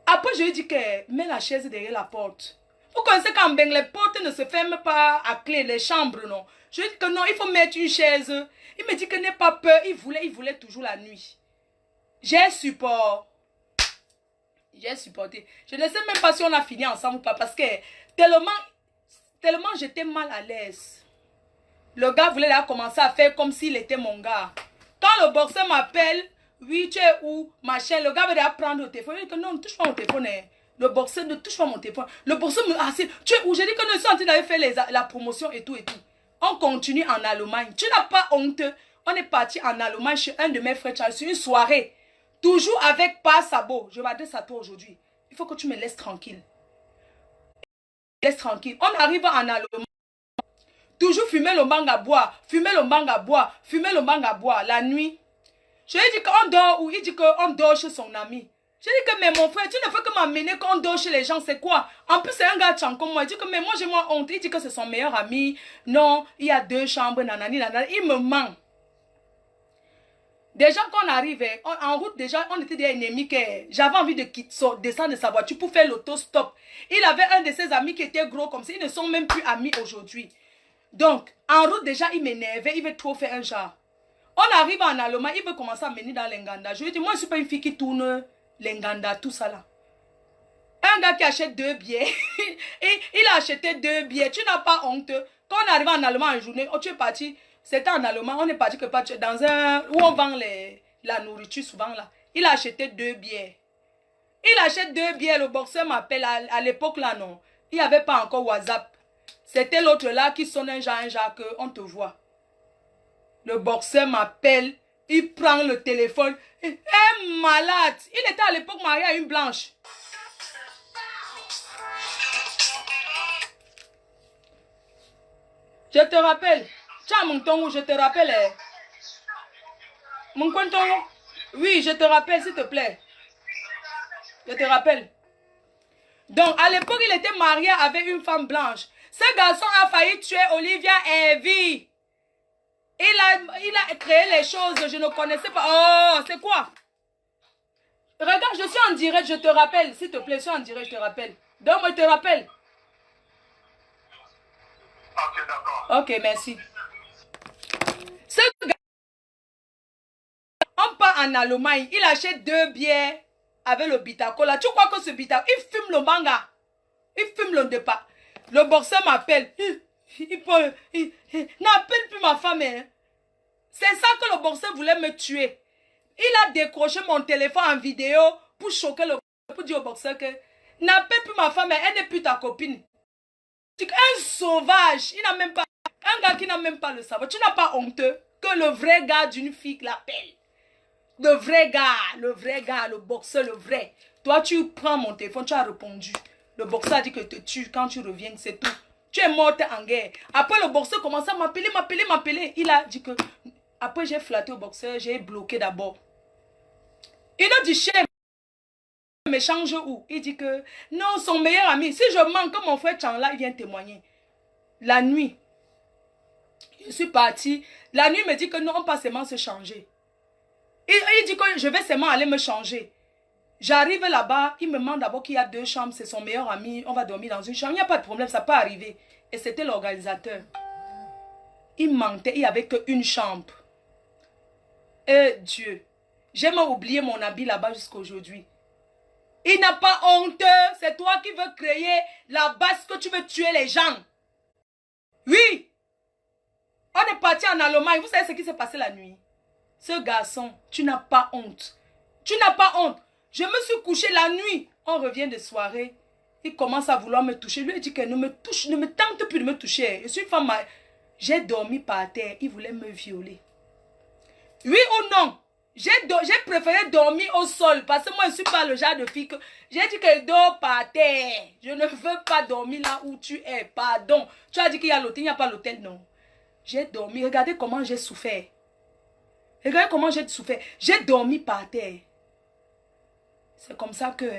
Après, je lui dis que, mets la chaise derrière la porte. Vous connaissez quand même, les portes ne se ferment pas à clé, les chambres, non. Je lui dis que non, il faut mettre une chaise. Il me dit que n'aie pas peur, il voulait toujours la nuit. J'ai supporté. Je ne sais même pas si on a fini ensemble ou pas, parce que tellement j'étais mal à l'aise. Le gars voulait là commencer à faire comme s'il était mon gars. Quand le boxeur m'appelle, oui, tu es où, machin, le gars veut déjà prendre le téléphone. Il dit que non, ne touche pas mon téléphone. Hein. Le boxeur ne touche pas mon téléphone. Le boxeur me assiste. Tu es où? J'ai dit que nous sommes en train d'aller faire la promotion et tout et tout. On continue en Allemagne. Tu n'as pas honte. On est parti en Allemagne chez un de mes frères Charles sur une soirée. Toujours avec pas sabot. Je m'adresse à toi aujourd'hui. Il faut que tu me laisses tranquille. Laisse tranquille. On arrive en Allemagne. Toujours fumer le bang à boire. Fumer le bang à boire. Fumer le bang à boire. La nuit. Je lui ai dit qu'on dort où? Il dit qu'on dort chez son ami. Je lui ai dit que mais mon frère, tu ne peux que m'amener quand on dort chez les gens, c'est quoi? En plus, c'est un gars tchan comme moi. Il dit que mais moi j'ai moins honte. Il dit que c'est son meilleur ami. Non, il y a 2 chambres, nanani, nanani. Il me ment. Déjà quand on arrivait, en route déjà, on était des ennemis que j'avais envie de descendre de sa voiture pour faire l'autostop. Il avait un de ses amis qui était gros comme ça. Ils ne sont même plus amis aujourd'hui. Donc, en route déjà, il m'énervait. Il veut trop faire un genre. On arrive en Allemagne, il veut commencer à mener dans l'Enganda. Je lui dis, moi, je ne suis pas une fille qui tourne l'Enganda, tout ça là. Un gars qui achète 2 billets, il a acheté 2 billets. Tu n'as pas honte. Quand on arrive en Allemagne en journée, oh, tu es parti, c'était en Allemagne, on est parti que dans un, où on vend la nourriture souvent là. Il a acheté 2 billets. Il achète 2 billets, le boxeur m'appelle à l'époque là, non. Il n'y avait pas encore WhatsApp. C'était l'autre là qui sonne un genre, on te voit. Le boxeur m'appelle, il prend le téléphone. Malade. Il était à l'époque marié à une blanche. Je te rappelle. Tiens, mon tongo, je te rappelle. Mon coin tongo. Oui, je te rappelle, s'il te plaît. Je te rappelle. Donc, à l'époque, il était marié avec une femme blanche. Ce garçon a failli tuer Olivia Evie. Il a créé les choses, je ne connaissais pas. Oh, c'est quoi? Regarde, je suis en direct, je te rappelle. S'il te plaît, je suis en direct, je te rappelle. Donc, moi, je te rappelle. Ok, d'accord. Ok, merci. Ce gars, on part en Allemagne, il achète 2 bières avec le bitacola. Tu crois que ce bitacola, il fume le manga. Il fume le départ. Le boxeur m'appelle. N'appelle plus ma femme. Hein. C'est ça que le boxeur voulait me tuer. Il a décroché mon téléphone en vidéo pour choquer le boxeur, pour dire au boxeur que n'appelle plus ma femme, elle n'est plus ta copine. Un sauvage, il n'a même pas, un gars qui n'a même pas le savoir. Tu n'as pas honteux que le vrai gars d'une fille l'appelle. Le vrai gars, le boxeur, le vrai. Toi, tu prends mon téléphone, tu as répondu. Le boxeur a dit que te tue quand tu reviens, c'est tout. Tu es morte en guerre. Après, le boxeur commence à m'appeler. Il a dit que... Après, j'ai flatté au boxeur, j'ai bloqué d'abord. Il a dit, chef, me change où? Il dit que, non, son meilleur ami. Si je manque, mon frère Chanla, il vient témoigner. La nuit, je suis partie. La nuit, il me dit que non, on peut seulement se changer. Il dit que je vais seulement aller me changer. J'arrive là-bas, il me demande d'abord qu'il y a 2 chambres, c'est son meilleur ami, on va dormir dans une chambre. Il n'y a pas de problème, ça peut arriver. Et c'était l'organisateur. Il mentait, il n'y avait qu'une chambre. Et Dieu, j'ai même oublié mon habit là-bas jusqu'à aujourd'hui. Il n'a pas honte, c'est toi qui veux créer la base que tu veux tuer les gens. Oui. On est parti en Allemagne. Vous savez ce qui s'est passé la nuit? Ce garçon, tu n'as pas honte. Tu n'as pas honte. Je me suis couché la nuit. On revient de soirée. Il commence à vouloir me toucher. Lui, il dit que ne me touche, ne me tente plus de me toucher. Je suis une femme. J'ai dormi par terre. Il voulait me violer. Oui ou non? J'ai préféré dormir au sol. Parce que moi, je ne suis pas le genre de fille que... J'ai dit que je dors par terre. Je ne veux pas dormir là où tu es. Pardon. Tu as dit qu'il y a l'hôtel. Il n'y a pas l'hôtel, non. J'ai dormi. Regardez comment j'ai souffert. Regardez comment j'ai souffert. J'ai dormi par terre. C'est comme ça que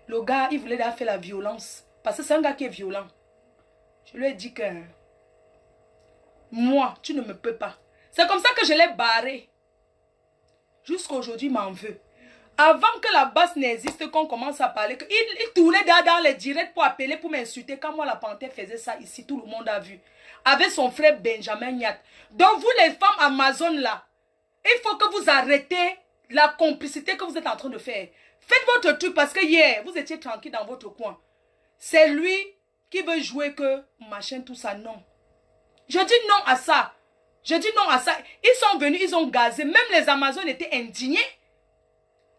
le gars, il voulait faire la violence. Parce que c'est un gars qui est violent. Je lui ai dit que moi, tu ne me peux pas. C'est comme ça que je l'ai barré. Jusqu'à aujourd'hui, il m'en veut. Avant que la basse n'existe, qu'on commence à parler, il tournait dans les directs pour appeler, pour m'insulter. Quand moi, la panthère faisait ça ici, tout le monde a vu. Avec son frère Benjamin Nyat. Donc, vous, les femmes Amazon, là, il faut que vous arrêtez la complicité que vous êtes en train de faire. Faites votre truc parce que hier, vous étiez tranquille dans votre coin. C'est lui qui veut jouer que machin, tout ça, non. Je dis non à ça. Je dis non à ça. Ils sont venus, ils ont gazé. Même les Amazones étaient indignés.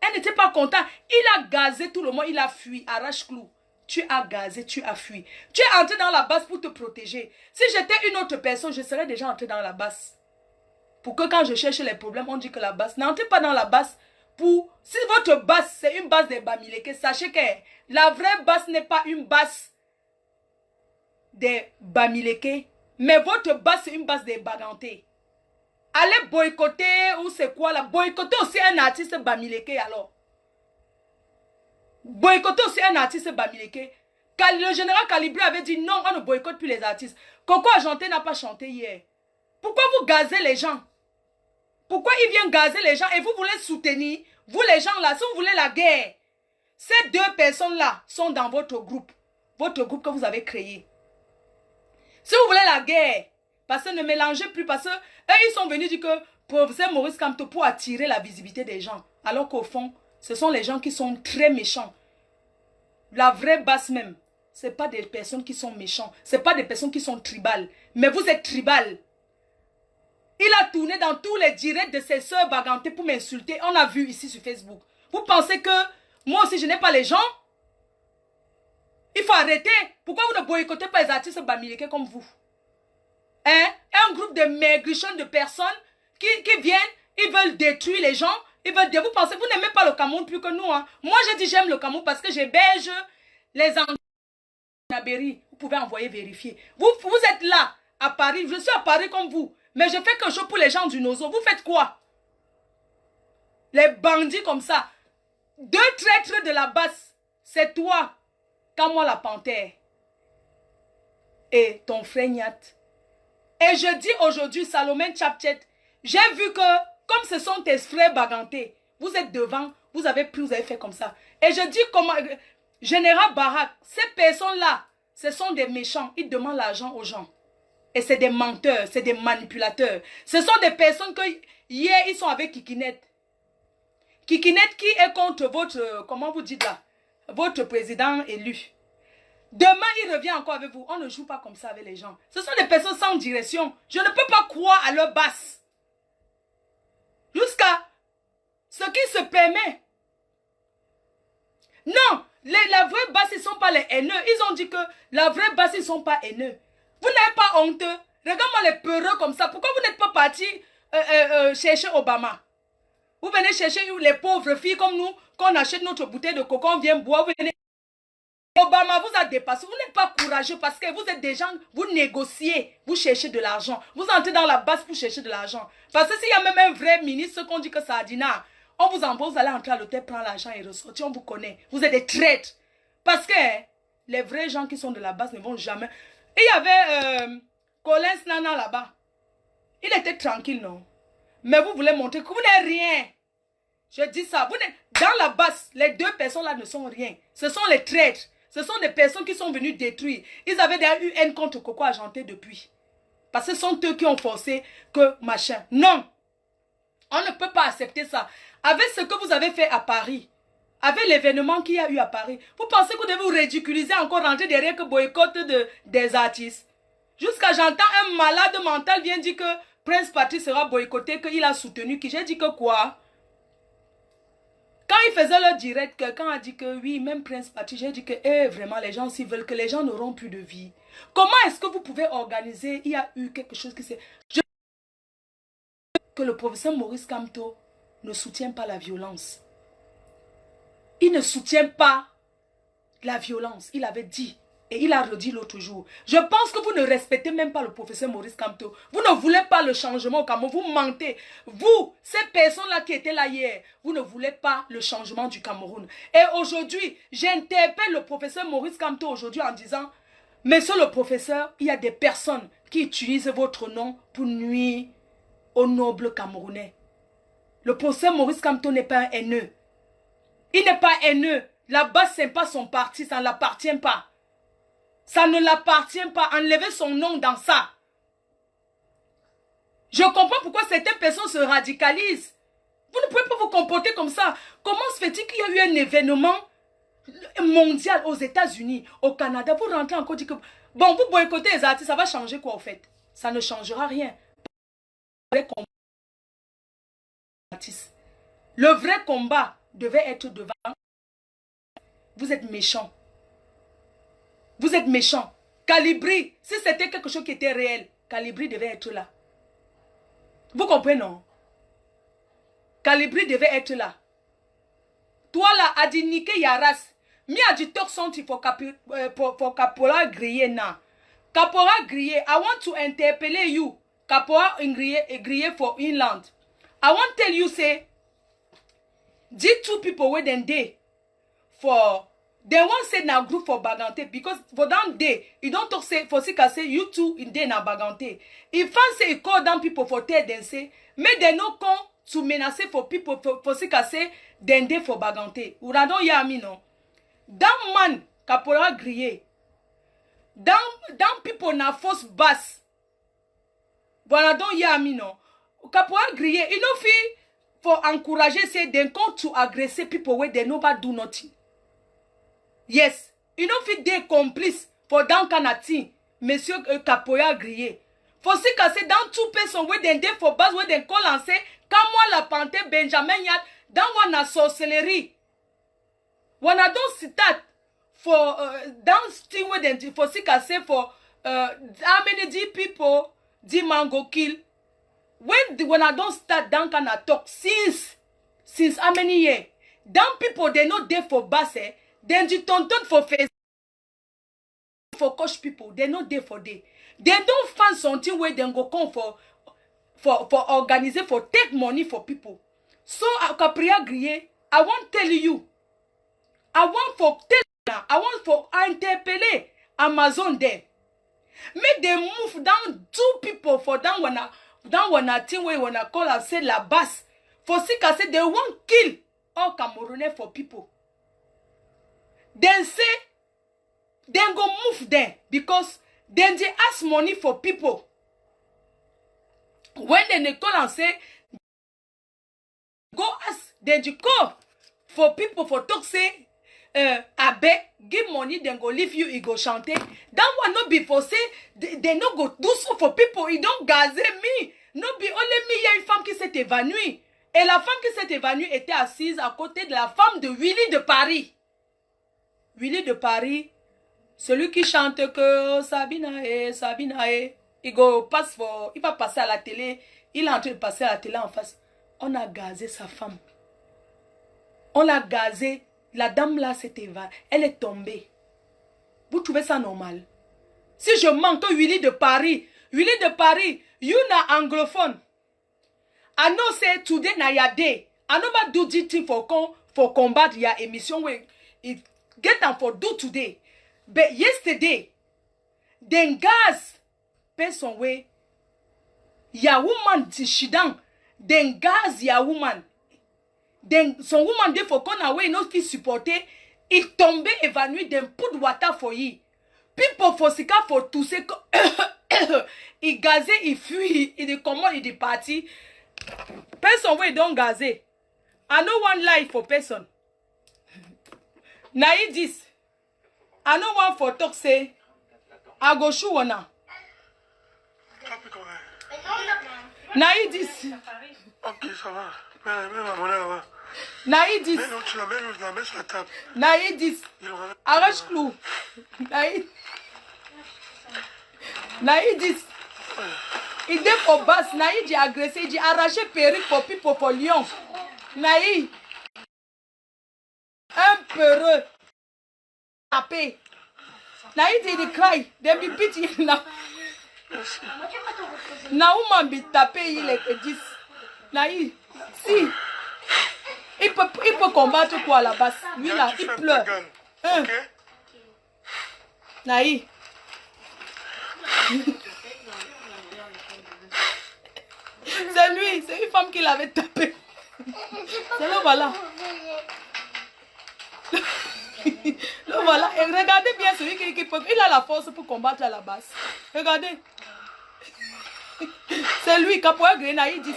Elles n'étaient pas contentes. Il a gazé tout le monde, il a fui. Arrache-clou. Tu as gazé, tu as fui. Tu es entré dans la basse pour te protéger. Si j'étais une autre personne, je serais déjà entré dans la basse. Pour que quand je cherche les problèmes, on dit que la basse. N'entrez pas dans la basse. Si votre basse, c'est une basse des Bamileke, sachez que la vraie basse n'est pas une basse des Bamileke. Mais votre basse, c'est une basse des Bagantés. Allez boycotter, ou c'est quoi là? Boycotter aussi un artiste Bamileke alors. Boycotter aussi un artiste Bamileke. Le général Calibré avait dit non, on ne boycotte plus les artistes. Coco Argenté n'a pas chanté hier. Pourquoi vous gazez les gens? Pourquoi il vient gazer les gens et vous voulez soutenir? Vous les gens là, si vous voulez la guerre, ces deux personnes là sont dans votre groupe que vous avez créé. Si vous voulez la guerre, parce que ne mélangez plus, parce que eux ils sont venus dire que professeur Maurice Kamto pour attirer la visibilité des gens, alors qu'au fond, ce sont les gens qui sont très méchants. La vraie basse même, ce n'est pas des personnes qui sont méchants, ce n'est pas des personnes qui sont tribales, mais vous êtes tribales. Il a tourné dans tous les directs de ses soeurs Baganté pour m'insulter. On a vu ici sur Facebook. Vous pensez que moi aussi je n'ai pas les gens? Il faut arrêter. Pourquoi vous ne boycottez pas les artistes Bamileke comme vous? Hein? Un groupe de maigrichons de personnes qui viennent, ils veulent détruire les gens. Ils veulent dire, vous pensez, vous n'aimez pas le Cameroun plus que nous. Hein? Moi je dis j'aime le Cameroun parce que j'héberge les Anabéry. Vous pouvez envoyer vérifier. Vous êtes là à Paris. Je suis à Paris comme vous. Mais je fais quelque chose pour les gens du Nozo. Vous faites quoi? Les bandits comme ça. Deux traîtres de la basse. C'est toi, quand moi la panthère. Et ton frère Nyat. Et je dis aujourd'hui, Salomé Tchapchet, j'ai vu que, comme ce sont tes frères Baganté, vous êtes devant, vous avez fait comme ça. Et je dis comment, Général Barak, ces personnes-là, ce sont des méchants. Ils demandent l'argent aux gens. Et c'est des menteurs, c'est des manipulateurs. Ce sont des personnes que hier, ils sont avec Kikinet. Kikinet qui est contre votre, comment vous dites là, votre président élu. Demain, il revient encore avec vous. On ne joue pas comme ça avec les gens. Ce sont des personnes sans direction. Je ne peux pas croire à leur basse. Jusqu'à ce qui se permet. Non, la vraie basse, ils ne sont pas les haineux. Ils ont dit que la vraie basse, ils ne sont pas haineux. Vous n'êtes pas honteux. Regarde-moi les peureux comme ça. Pourquoi vous n'êtes pas parti chercher Obama? Vous venez chercher les pauvres filles comme nous, qu'on achète notre bouteille de coco, on vient boire. Vous venez... Obama vous a dépassé. Vous n'êtes pas courageux parce que vous êtes des gens, vous négociez, vous cherchez de l'argent. Vous entrez dans la base pour chercher de l'argent. Parce que s'il y a même un vrai ministre qu'on dit que ça a dit, on vous envoie, vous allez entrer à l'hôtel, prendre l'argent et ressortir. On vous connaît. Vous êtes des traîtres. Parce que les vrais gens qui sont de la base ne vont jamais... Il y avait Colin Nana là-bas. Il était tranquille, non? Mais vous voulez montrer que vous n'êtes rien. Je dis ça. Vous dans la base, les deux personnes là ne sont rien. Ce sont les traîtres. Ce sont des personnes qui sont venues détruire. Ils avaient déjà eu haine contre Coco Argenté depuis. Parce que ce sont eux qui ont forcé que machin. Non. On ne peut pas accepter ça. Avec ce que vous avez fait à Paris, avec l'événement qu'il y a eu à Paris, vous pensez que vous devez vous ridiculiser encore, rentrer derrière que boycott des artistes? Jusqu'à j'entends un malade mental vient dire que Prince Patrice sera boycotté, qu'il a soutenu, que j'ai dit que quoi? Quand il faisait le direct, quelqu'un a dit que oui, même Prince Patrice, j'ai dit que vraiment les gens s'ils veulent que les gens n'auront plus de vie. Comment est-ce que vous pouvez organiser? Il y a eu quelque chose qui s'est... Que le professeur Maurice Kamto ne soutient pas la violence. Il ne soutient pas la violence. Il avait dit. Et il a redit l'autre jour. Je pense que vous ne respectez même pas le professeur Maurice Kamto. Vous ne voulez pas le changement au Cameroun. Vous mentez. Vous, ces personnes-là qui étaient là hier, vous ne voulez pas le changement du Cameroun. Et aujourd'hui, j'interpelle le professeur Maurice Kamto aujourd'hui en disant, monsieur le professeur, il y a des personnes qui utilisent votre nom pour nuire aux nobles Camerounais. Le professeur Maurice Kamto n'est pas un haineux. Il n'est pas haineux. Là-bas, ce n'est pas son parti, ça ne l'appartient pas. Ça ne l'appartient pas. Enlevez son nom dans ça. Je comprends pourquoi certaines personnes se radicalisent. Vous ne pouvez pas vous comporter comme ça. Comment se fait-il qu'il y a eu un événement mondial aux États-Unis, au Canada? Vous rentrez encore dire que... Bon, vous boycottez les artistes, ça va changer quoi au fait? Ça ne changera rien. Le vrai combat devait être devant. Vous êtes méchants. Vous êtes méchants. Calibri, si c'était quelque chose qui était réel, Calibri devait être là. Vous comprenez, non? Calibri devait être là. Toi là, a dit Nike Yaras. Mi a dit tok son ti for Caporal Grillé na. Caporal Grillé, I want to interpelle you. Caporal Grillé for Inland. I want to tell you say, these two people where then they for they won't say na group for Bagante because for down day you don't talk say for Sika say you two in day na Bagante. If I say call down people for tell them say may they no come to menace for people for Sika say then day for Bagante. Ura don't hear me no. That man Caporal Grillé. Down people na force bass. But I don't hear me no. Caporal Grillé, you know feel for encourager say they come to aggressive people where they never do nothing. Yes, you know fit they complice for down kind of thing, Monsieur Caporal Grillé. For see que say down two person where they for base where they call and say, come moi la pante Benjamin Yad, down one a sorcellerie. When I don't sit that for down thing where they for see que say for how many D people D man go kill. When I don't start down kind of talk since how many years? Down people they not there for bass, eh? Then you tonton for face for coach people, they not there for day. They don't find something where they go come for organizer for take money for people. So Caporal Grillé, I want tell you, I want for interpeller Amazon there. Make them move down two people for down when I think where when I call and say la basse. For Sika say they won't kill all Cameroonais for people. Then say, then go move there because then they ask money for people. When they call and say, go ask, then you call for people for talk say, I beg, give money, then go leave you, he go chanter. That one not be for say, they no go do so for people, he don't gazer me. Non, only me, il y a une femme qui s'est évanouie. Et la femme qui s'est évanouie était assise à côté de la femme de Willy de Paris. Willy de Paris, celui qui chante que Sabina, il va passer à la télé, il est en train de passer à la télé en face. On a gazé sa femme. On l'a gazé. La dame là s'est évanouie. Elle est tombée. Vous trouvez ça normal? Si je manque Willy de Paris, you na anglophone. I know say today na your day. I know about do this thing for combat your emission where it get them for do today. But yesterday, then gas person way ya woman she down. Then gas ya woman. Then some woman dey for corner way no fit supporter. It tombe évanoui. Then put water for you. People for sika for to say il gazé, il fuit, il est comment il est parti. Person way don't gazé. I no one lie for person. Na it this. I no one for talk say I go show one. Naï 10. Ok, ça va. Mets ma monnaie là-bas. Naï 10. Mais non, tu la mets sur la table. Naï 10. Arrache clou. Naï. Naï 10. Il dit au bas, Naï dit agressé, il dit arracher perruque pour lion. Naï. Un peureux. Tapé. Naï dit il crie. Des bibites, il n'a. Naouma bit tapé, il est 10. Naï. Si. Il peut combattre quoi à la base? Lui là, il pleure. Ok. Naï. C'est lui, c'est une femme qui l'avait tapé. C'est le voilà. Le voilà. Et regardez bien celui qui peut. Il a la force pour combattre à la base. Regardez. C'est lui, Capoeira Grena, il dit.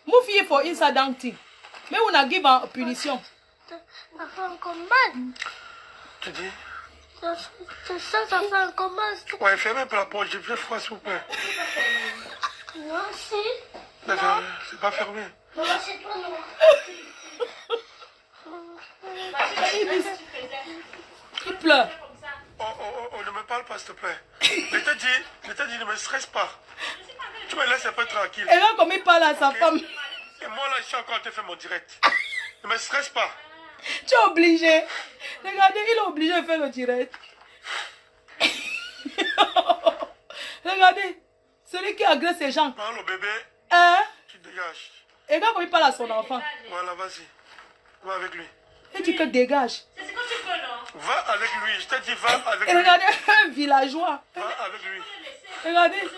Moufié for inside down thing. Mais on a give en punition. Ça fait un combat. Tu dis? Ça fait un combat. Ouais, fermez un peu la porte, j'ai fait froid s'il vous plaît. Non, si. C'est pas fermé. Non, c'est toi, non. Il pleure. Oh, ne me parle pas, s'il te plaît. Je t'ai dit, ne me stresse pas. Tu me laisses un peu tranquille. Et là, comme il parle à sa femme. Et moi, là, je suis encore en train de faire mon direct. Ne me stresse pas. Tu es obligé. Regardez, il est obligé de faire le direct. Regardez, celui qui agresse ces gens. Parle au bébé. Hein? Tu dégages. Et quand il parle à son enfant. Voilà, vas-y. Va avec lui. Il dit que dégage. C'est ce que tu peux, non? Va avec lui. Je t'ai dit, va avec Et lui. regardez, un villageois. Va avec lui. Regardez.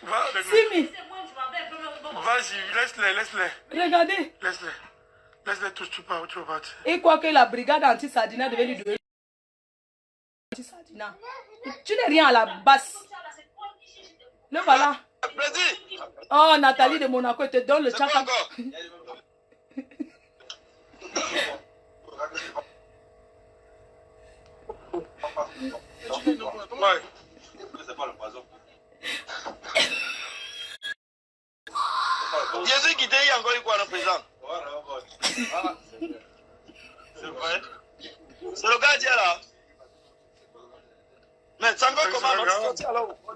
Va avec lui. Simi. Vas-y, laisse-les. Regardez. Laisse-les. Laisse-les tous, tu peux partir. Et quoi que la brigade anti-sardina devait lui donner. Anti-sardina. Tu n'es rien à la basse. Le voilà. Oh, Nathalie de Monaco, te donne le tchaka. Ouais. Jésus qui t'a encore eu quoi le président? C'est vrai. C'est le gars d'hier là. Mais ça va comment?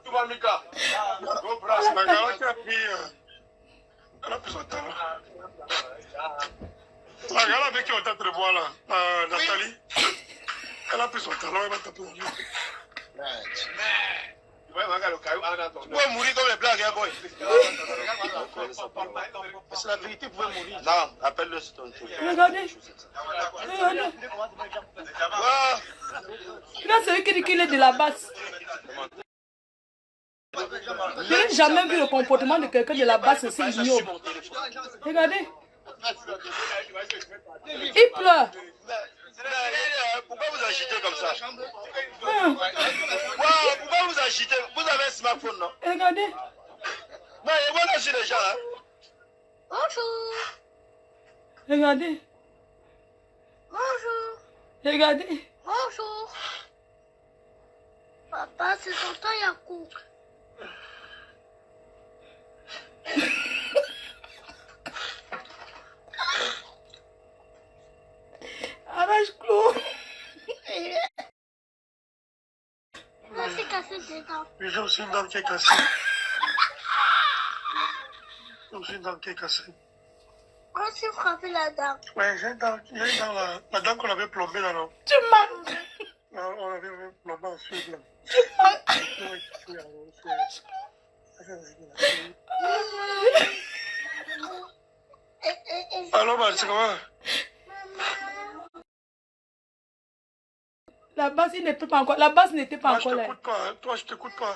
Tu vas Mika. C'est la gare qui a pris. Elle a pris son talent. La gare avec qui on t'a de voir là, Nathalie. Elle a pris son talent, elle va taper dans lui. Tu pouvais mourir comme les blagues, hein, boy. C'est la vérité, tu pouvais mourir. Non, appelle-le sur ton truc. Regardez. Regardez. Là, c'est lui qui dit qu'il est de la basse. Je n'ai jamais vu le comportement de quelqu'un de la basse aussi ignoble. Regardez. Il pleure. Pourquoi vous agitez comme ça? Pourquoi vous agitez? Vous avez un smartphone, non? Regardez. Non, et voilà sur les gens, hein. Bonjour. Regardez. Bonjour. Regardez. Bonjour. Papa, c'est tonton Yacoub. Arrache clou. Là, c'est cassé dedans. J'ai aussi une dame qui est cassée. J'ai aussi une dame qui est cassée. On s'est frappé la dame. Ouais, j'ai une dame là. La dame qu'on avait plombée là, non? Tu manques. On avait plombé ensuite là. Tu manques. Alors, bah, c'est comment? La base, il n'était pas encore. La base n'était pas encore là. Je t'écoute pas, hein. Toi, je t'écoute pas.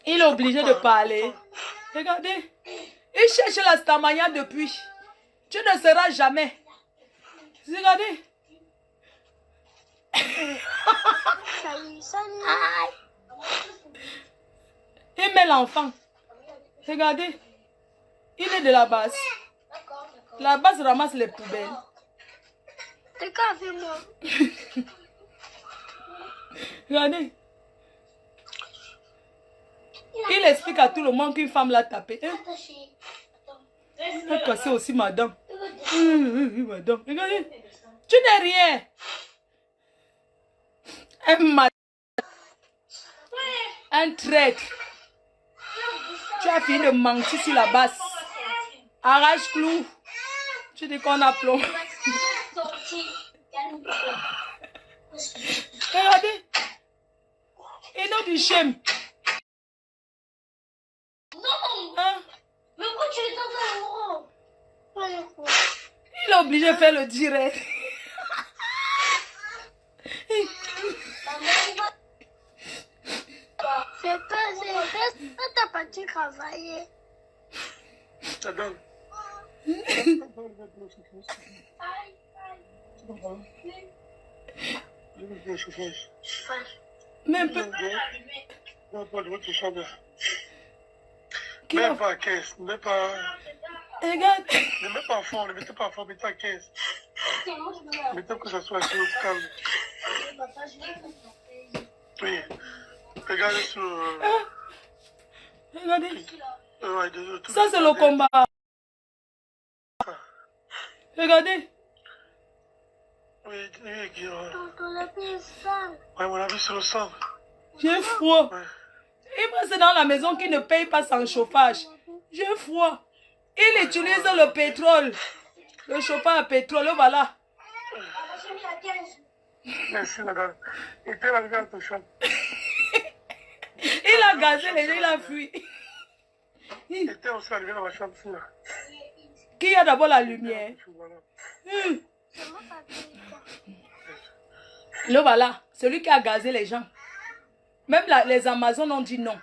Il est obligé de parler. Regardez. Il cherche la stamania depuis. Tu ne seras jamais. Regardez. Salut, salut. Il met l'enfant. Regardez. Il est de la base. La base ramasse les poubelles. T'es qu'à avec moi. Regardez. Il explique à tout le monde qu'une femme l'a tapé. Hein? Il a cassé aussi madame. Madame, regardez. Tu n'es rien. Un traître. Tu as fini de mentir sur la base. Arrache clou. Tu dis qu'on a plomb. Regardez. Et non du chêne. Non. Hein? Mais pourquoi tu es dans un euro? Il est obligé de faire le direct. C'est pas t'as pas dû travailler. Ça donne. Même peu. Qui Même a... pas à 15, même pas... Regarde. Ne mets pas à fond, ne mettez pas à fond, mettez à 15. Mettez que ça soit assez au calme. Oui. Regardez sur... Regardez. Ouais, Ça, c'est le combat. Regardez. Oui, Guillaume. Ton lapin est sale. Ouais, mon avis, c'est le sang. J'ai froid. Ouais. Et moi, c'est dans la maison qui ne paye pas son chauffage. J'ai froid. Il utilise le pétrole. Le chauffage à pétrole, voilà. Merci, madame. Et puis, elle arrive à te chanter. Il a gazé les gens, il a fui. Et était aussi arrivé dans ma chambre, là. Qui a d'abord la lumière? Voilà. Le voilà, celui qui a gazé les gens. Même les Amazones ont dit non.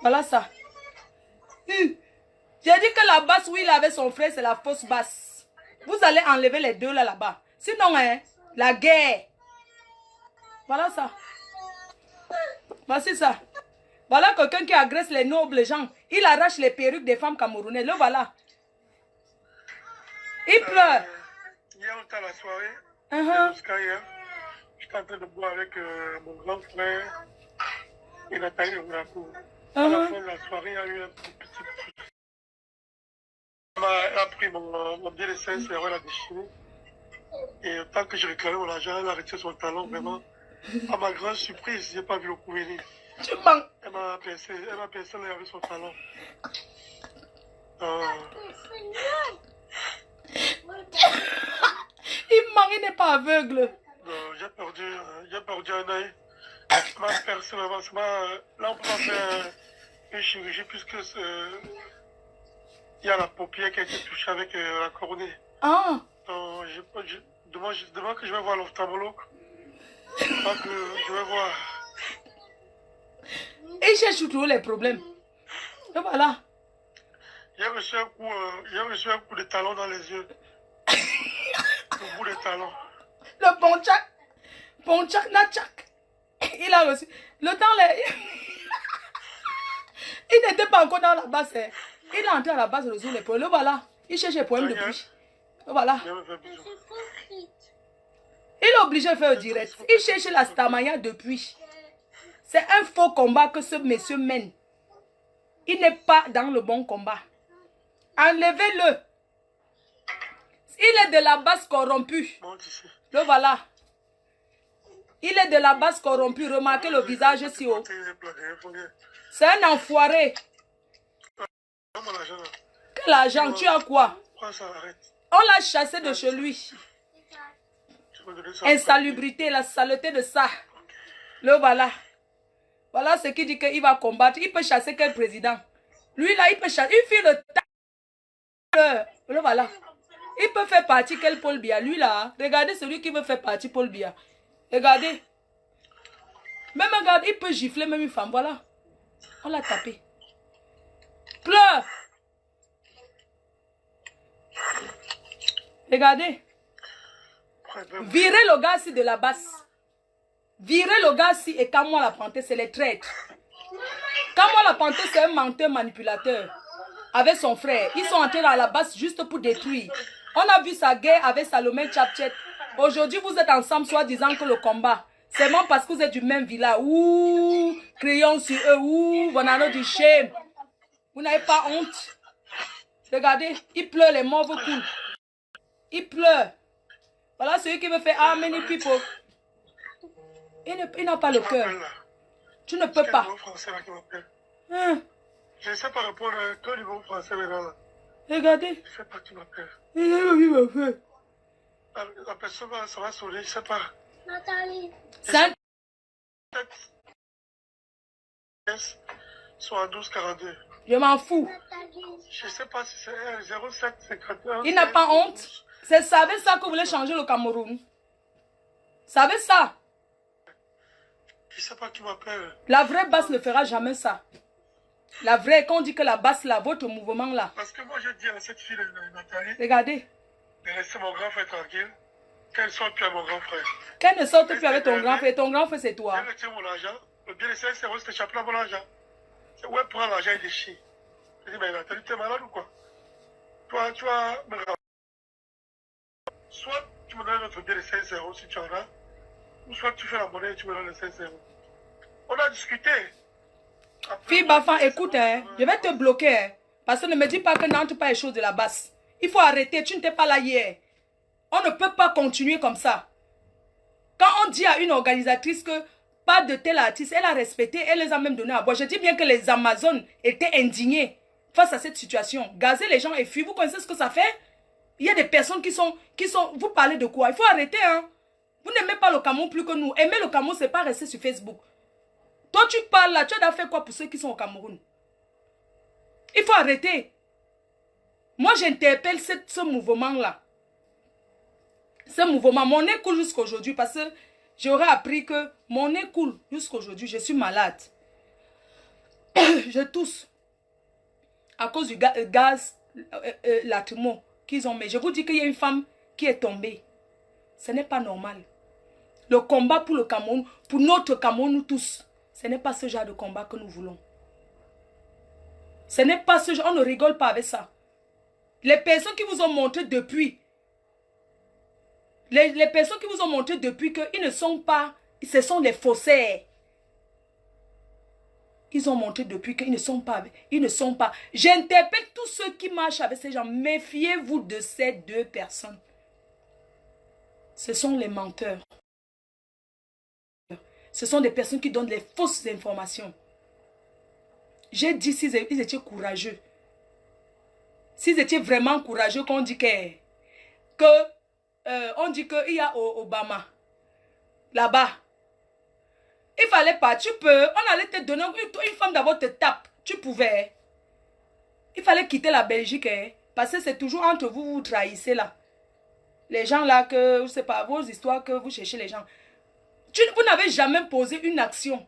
Voilà ça. J'ai dit que la basse où il avait son frère, c'est la fausse basse. Vous allez enlever les deux là-bas. Sinon, hein, la guerre. Voilà ça. Voici ça. Voilà quelqu'un qui agresse les nobles gens. Il arrache les perruques des femmes camerounaises. Le voilà. Il pleure. Hier, on était à la soirée. Uh-huh. J'étais en train de boire avec mon grand frère et Nathalie de Monaco. À la fin de la soirée, il y a eu un petit... Elle a pris mon billet de 16 euros, elle a déchiré. Et tant que je réclamais mon argent, elle a retiré son talon, vraiment. À ma grande surprise, je n'ai pas vu le coup venir. Tu mens. Elle m'a percé avec son talon. Il ment, il n'est pas aveugle. J'ai perdu un œil. Ma percé vraiment. Là, on peut pas faire une chirurgie puisque il y a la paupière qui a été touchée avec la coronée. Ah. Demain que je vais voir l'ophtalmologue. Demain que je vais voir. Et il cherche toujours les problèmes. Et voilà. J'ai reçu un coup de talon dans les yeux. Le bout des talons. Le Ponchak Nachak. Il a reçu. Le temps, il n'était pas encore dans la base. Hein. Il est entré à la base de résoudre les problèmes. Le voilà. Il cherche les problèmes depuis. Le voilà. Il est obligé de faire le direct. Il cherche la Stamaya depuis. C'est un faux combat que ce monsieur mène. Il n'est pas dans le bon combat. Enlevez-le. Il est de la base corrompue. Le voilà. Il est de la base corrompue. Remarquez le visage si haut. C'est un enfoiré. Quel argent? Tu as quoi? On l'a chassé de chez lui. Insalubrité, la saleté de ça. Le voilà. Voilà ce qui dit qu'il va combattre. Il peut chasser quel président? Lui là, il peut chasser. Il fait le temps. Le voilà. Il peut faire partie quel Paul Biya? Lui là, regardez celui qui veut faire partie Paul Biya. Regardez. Même regarde, il peut gifler même une femme. Voilà. On l'a tapé. Pleure. Regardez. Virez le gars ci de la basse. Virez le gars ci et Kamwa la Panthère, c'est les traîtres. Kamwa la Panthère, c'est un menteur manipulateur. Avec son frère. Ils sont entrés dans la basse juste pour détruire. On a vu sa guerre avec Salomé Tchapchet. Aujourd'hui, vous êtes ensemble, soi disant que le combat. Seulement parce que vous êtes du même village. Ouh, crayon sur eux. Ouh, vous en avez du shame. Vous n'avez pas honte. Regardez, il pleure, les morts vous coulent. Il pleure. Voilà celui qui me fait ah, many people. Il n'a pas le cœur. Tu ne peux pas. Hein? Je ne sais pas répondre à quel niveau français maintenant. Regardez. Je ne sais pas qui m'appelle. La La personne va, ça va sourire, je ne sais pas. Nathalie. 72 42. Je m'en fous. Nathalie. Je ne sais pas si c'est 07 51. Il n'a pas honte. C'est savez ça que vous voulez changer le Cameroun. Savez ça. Je ne sais pas qui m'appelle. La vraie basse ne fera jamais ça. La vraie, quand on dit que la basse là, votre mouvement là. Parce que moi, je dis à cette fille, Nathalie, Regardez. de laisser mon grand frère tranquille, qu'elle sorte plus à mon grand frère. Qu'elle ne sorte plus avec ton grand frère. Ton grand frère, c'est toi. Elle retient mon argent. Le bien laissé, c'est reste échappé à mon argent. C'est où elle prend l'argent et déchire. Je dis, mais Nathalie, tu es malade ou quoi? Toi, tu vas me rappeler. Soit tu me donnes notre bien de 5 euros si tu en as, ou soit tu fais la monnaie et tu me donnes les 5 euros. On a discuté. Après, Fille Bafan, écoute, hein, je vais te bloquer. Hein, parce que ne me dis pas que n'entre pas les choses de la basse. Il faut arrêter, tu n'étais pas là hier. On ne peut pas continuer comme ça. Quand on dit à une organisatrice que pas de tel artiste, elle a respecté, elle les a même donné à boire. Je dis bien que les Amazones étaient indignés face à cette situation. Gazer les gens et fuir, vous connaissez ce que ça fait? Il y a des personnes qui sont... Vous parlez de quoi? Il faut arrêter, hein. Vous n'aimez pas le Cameroun plus que nous. Aimer le Cameroun, c'est pas rester sur Facebook. Toi, tu parles là, tu as fait quoi pour ceux qui sont au Cameroun? Il faut arrêter. Moi, j'interpelle ce mouvement-là. Ce mouvement, mon nez coule jusqu'à aujourd'hui parce que j'aurais appris que mon nez coule jusqu'à aujourd'hui. Je suis malade. Je tousse. À cause du gaz lacrymo qu'ils ont mis. Je vous dis qu'il y a une femme qui est tombée. Ce n'est pas normal. Le combat pour le Cameroun, pour notre Cameroun, nous tous, ce n'est pas ce genre de combat que nous voulons. Ce n'est pas ce genre, on ne rigole pas avec ça. Les personnes qui vous ont montré depuis, les personnes qui vous ont montré depuis qu'ils ne sont pas, ce sont des faussaires. Ils ont montré depuis qu'ils ne sont pas, J'interpelle tous ceux qui marchent avec ces gens. Méfiez-vous de ces deux personnes. Ce sont les menteurs. Ce sont des personnes qui donnent les fausses informations. J'ai dit s'ils étaient courageux. S'ils étaient vraiment courageux, qu'on dit on dit qu'il y a Obama là-bas. Il fallait pas, tu peux, on allait te donner, une femme d'abord te tape, tu pouvais. Il fallait quitter la Belgique, hein, parce que c'est toujours entre vous, vous trahissez là. Les gens là, que, je sais pas, vos histoires que vous cherchez les gens. Vous n'avez jamais posé une action.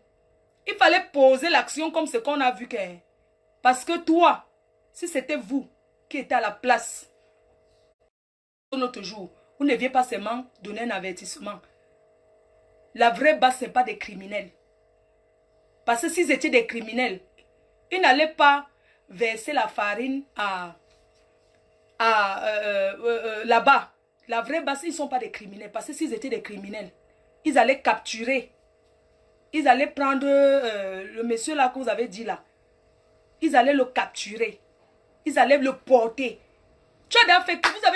Il fallait poser l'action comme ce qu'on a vu. Parce que toi, si c'était vous qui étiez à la place de notre jour, vous ne deviez pas seulement donner un avertissement. La vraie base, ce n'est pas des criminels. Parce que s'ils étaient des criminels, ils n'allaient pas verser la farine là-bas. La vraie base, ils ne sont pas des criminels. Parce que s'ils étaient des criminels, ils allaient capturer. Ils allaient prendre le monsieur là que vous avez dit là. Ils allaient le capturer. Ils allaient le porter. Tu as déjà fait, vous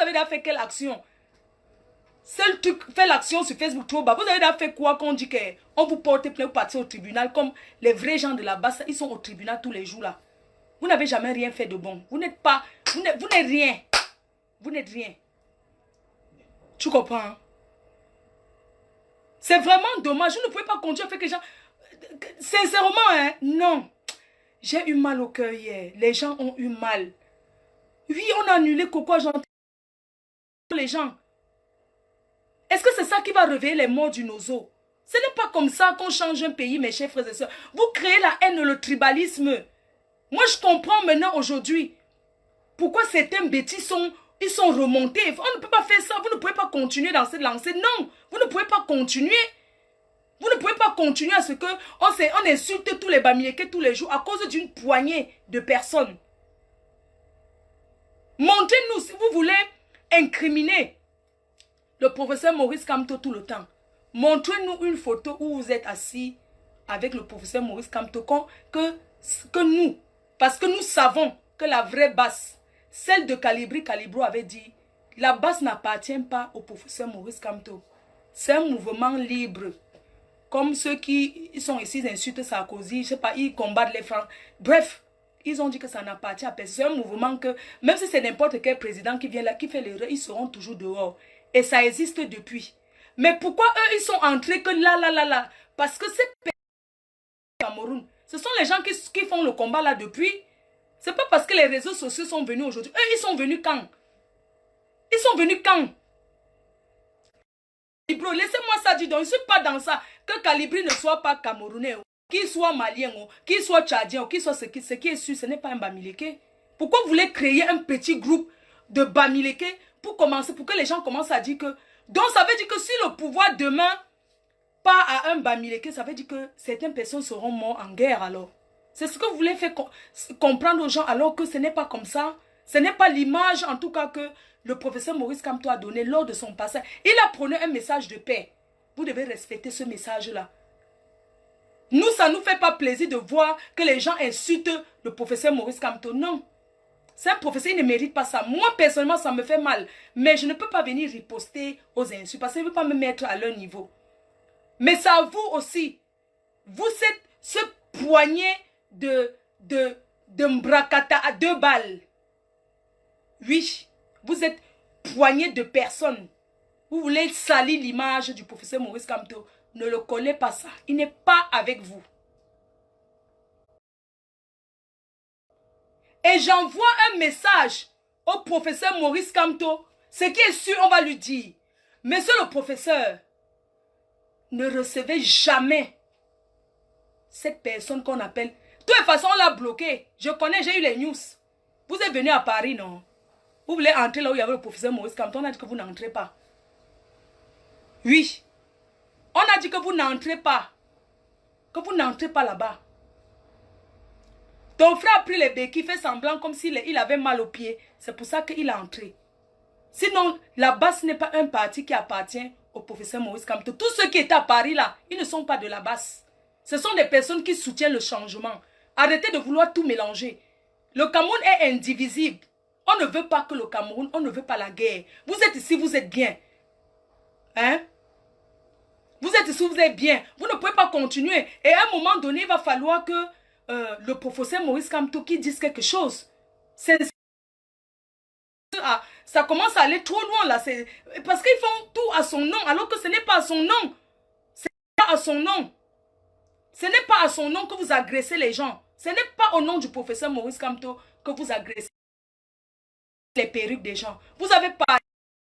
avez déjà fait quelle action? Seul truc, fait l'action sur Facebook trop bas. Vous avez déjà fait quoi qu'on dit qu'on vous porte plainte, vous partez au tribunal comme les vrais gens de la base, ils sont au tribunal tous les jours là. Vous n'avez jamais rien fait de bon. Vous n'êtes pas, vous n'êtes rien. Vous n'êtes rien. Tu comprends? Hein? C'est vraiment dommage. Vous ne pouvez pas continuer à faire que les gens... Sincèrement, hein, non. J'ai eu mal au cœur hier. Les gens ont eu mal. Oui, on a annulé Coco Gentil. Les gens. Est-ce que c'est ça qui va réveiller les morts du Nozo? Ce n'est pas comme ça qu'on change un pays, mes chers frères et sœurs. Vous créez la haine, le tribalisme. Moi, je comprends maintenant aujourd'hui pourquoi certains bêtises ils sont remontés. On ne peut pas faire ça. Vous ne pouvez pas continuer dans cette lancée. Non, vous ne pouvez pas continuer. Vous ne pouvez pas continuer à ce que on insulte tous les Bamileke tous les jours à cause d'une poignée de personnes. Montrez-nous si vous voulez incriminer le professeur Maurice Kamto tout le temps. Montrez-nous une photo où vous êtes assis avec le professeur Maurice Kamto, que nous, parce que nous savons que la vraie basse, celle de Calibro avait dit, la basse n'appartient pas au professeur Maurice Kamto. C'est un mouvement libre. Comme ceux qui sont ici, ils insultent Sarkozy, je sais pas, ils combattent les Francs. Bref, ils ont dit que ça n'appartient à personne. C'est un mouvement que, même si c'est n'importe quel président qui vient là, qui fait l'erreur, ils seront toujours dehors. Et ça existe depuis. Mais pourquoi eux, ils sont entrés que là? Parce que c'est Cameroun. Ce sont les gens qui font le combat là depuis. C'est pas parce que les réseaux sociaux sont venus aujourd'hui. Eux, ils sont venus quand? Ils sont venus quand? Bro, laissez-moi ça dire. Donc, je ne suis pas dans ça. Que Calibri ne soit pas camerounais, qu'il soit malien, qu'il soit tchadien, qu'il soit ce qui est sûr, ce n'est pas un Bamileke. Pourquoi vous voulez créer un petit groupe de Bamileke pour commencer, pour que les gens commencent à dire que... Donc, ça veut dire que si le pouvoir demain part à un Bamileke, ça veut dire que certaines personnes seront mortes en guerre alors. C'est ce que vous voulez faire comprendre aux gens alors que ce n'est pas comme ça. Ce n'est pas l'image, en tout cas, que le professeur Maurice Kamto a donné lors de son passage. Il a prôné un message de paix. Vous devez respecter ce message-là. Nous, ça ne nous fait pas plaisir de voir que les gens insultent le professeur Maurice Kamto. Non. C'est un professeur, il ne mérite pas ça. Moi, personnellement, ça me fait mal. Mais je ne peux pas venir riposter aux insultes parce qu'il ne veut pas me mettre à leur niveau. Mais c'est à vous aussi. Vous êtes ce poignet de mbrakata à 2 balles. Oui, vous êtes poignet de personnes. Vous voulez salir l'image du professeur Maurice Kamto. Ne le collez pas ça. Il n'est pas avec vous. Et j'envoie un message au professeur Maurice Kamto. Ce qui est sûr, on va lui dire. Monsieur le professeur, ne recevez jamais cette personne qu'on appelle... De toute façon, on l'a bloqué. Je connais, j'ai eu les news. Vous êtes venu à Paris, non? Vous voulez entrer là où il y avait le professeur Maurice Kamto. On a dit que vous n'entrez pas. Oui. On a dit que vous n'entrez pas. Que vous n'entrez pas là-bas. Ton frère a pris les béquilles, fait semblant comme s'il avait mal aux pieds. C'est pour ça qu'il a entré. Sinon, là-bas, ce n'est pas un parti qui appartient au professeur Maurice Kamto. Tous ceux qui étaient à Paris là, ils ne sont pas de la basse. Ce sont des personnes qui soutiennent le changement. Arrêtez de vouloir tout mélanger. Le Cameroun est indivisible. On ne veut pas que le Cameroun, on ne veut pas la guerre. Vous êtes ici, vous êtes bien. Hein? Vous êtes ici, vous êtes bien. Vous ne pouvez pas continuer. Et à un moment donné, il va falloir que le professeur Maurice Kamto qui dise quelque chose. Ça commence à aller trop loin là. Parce qu'ils font tout à son nom, alors que ce n'est pas à son nom. Ce n'est pas à son nom. Ce n'est pas à son nom que vous agressez les gens. Ce n'est pas au nom du professeur Maurice Kamto que vous agressez les perruques des gens. Vous avez pas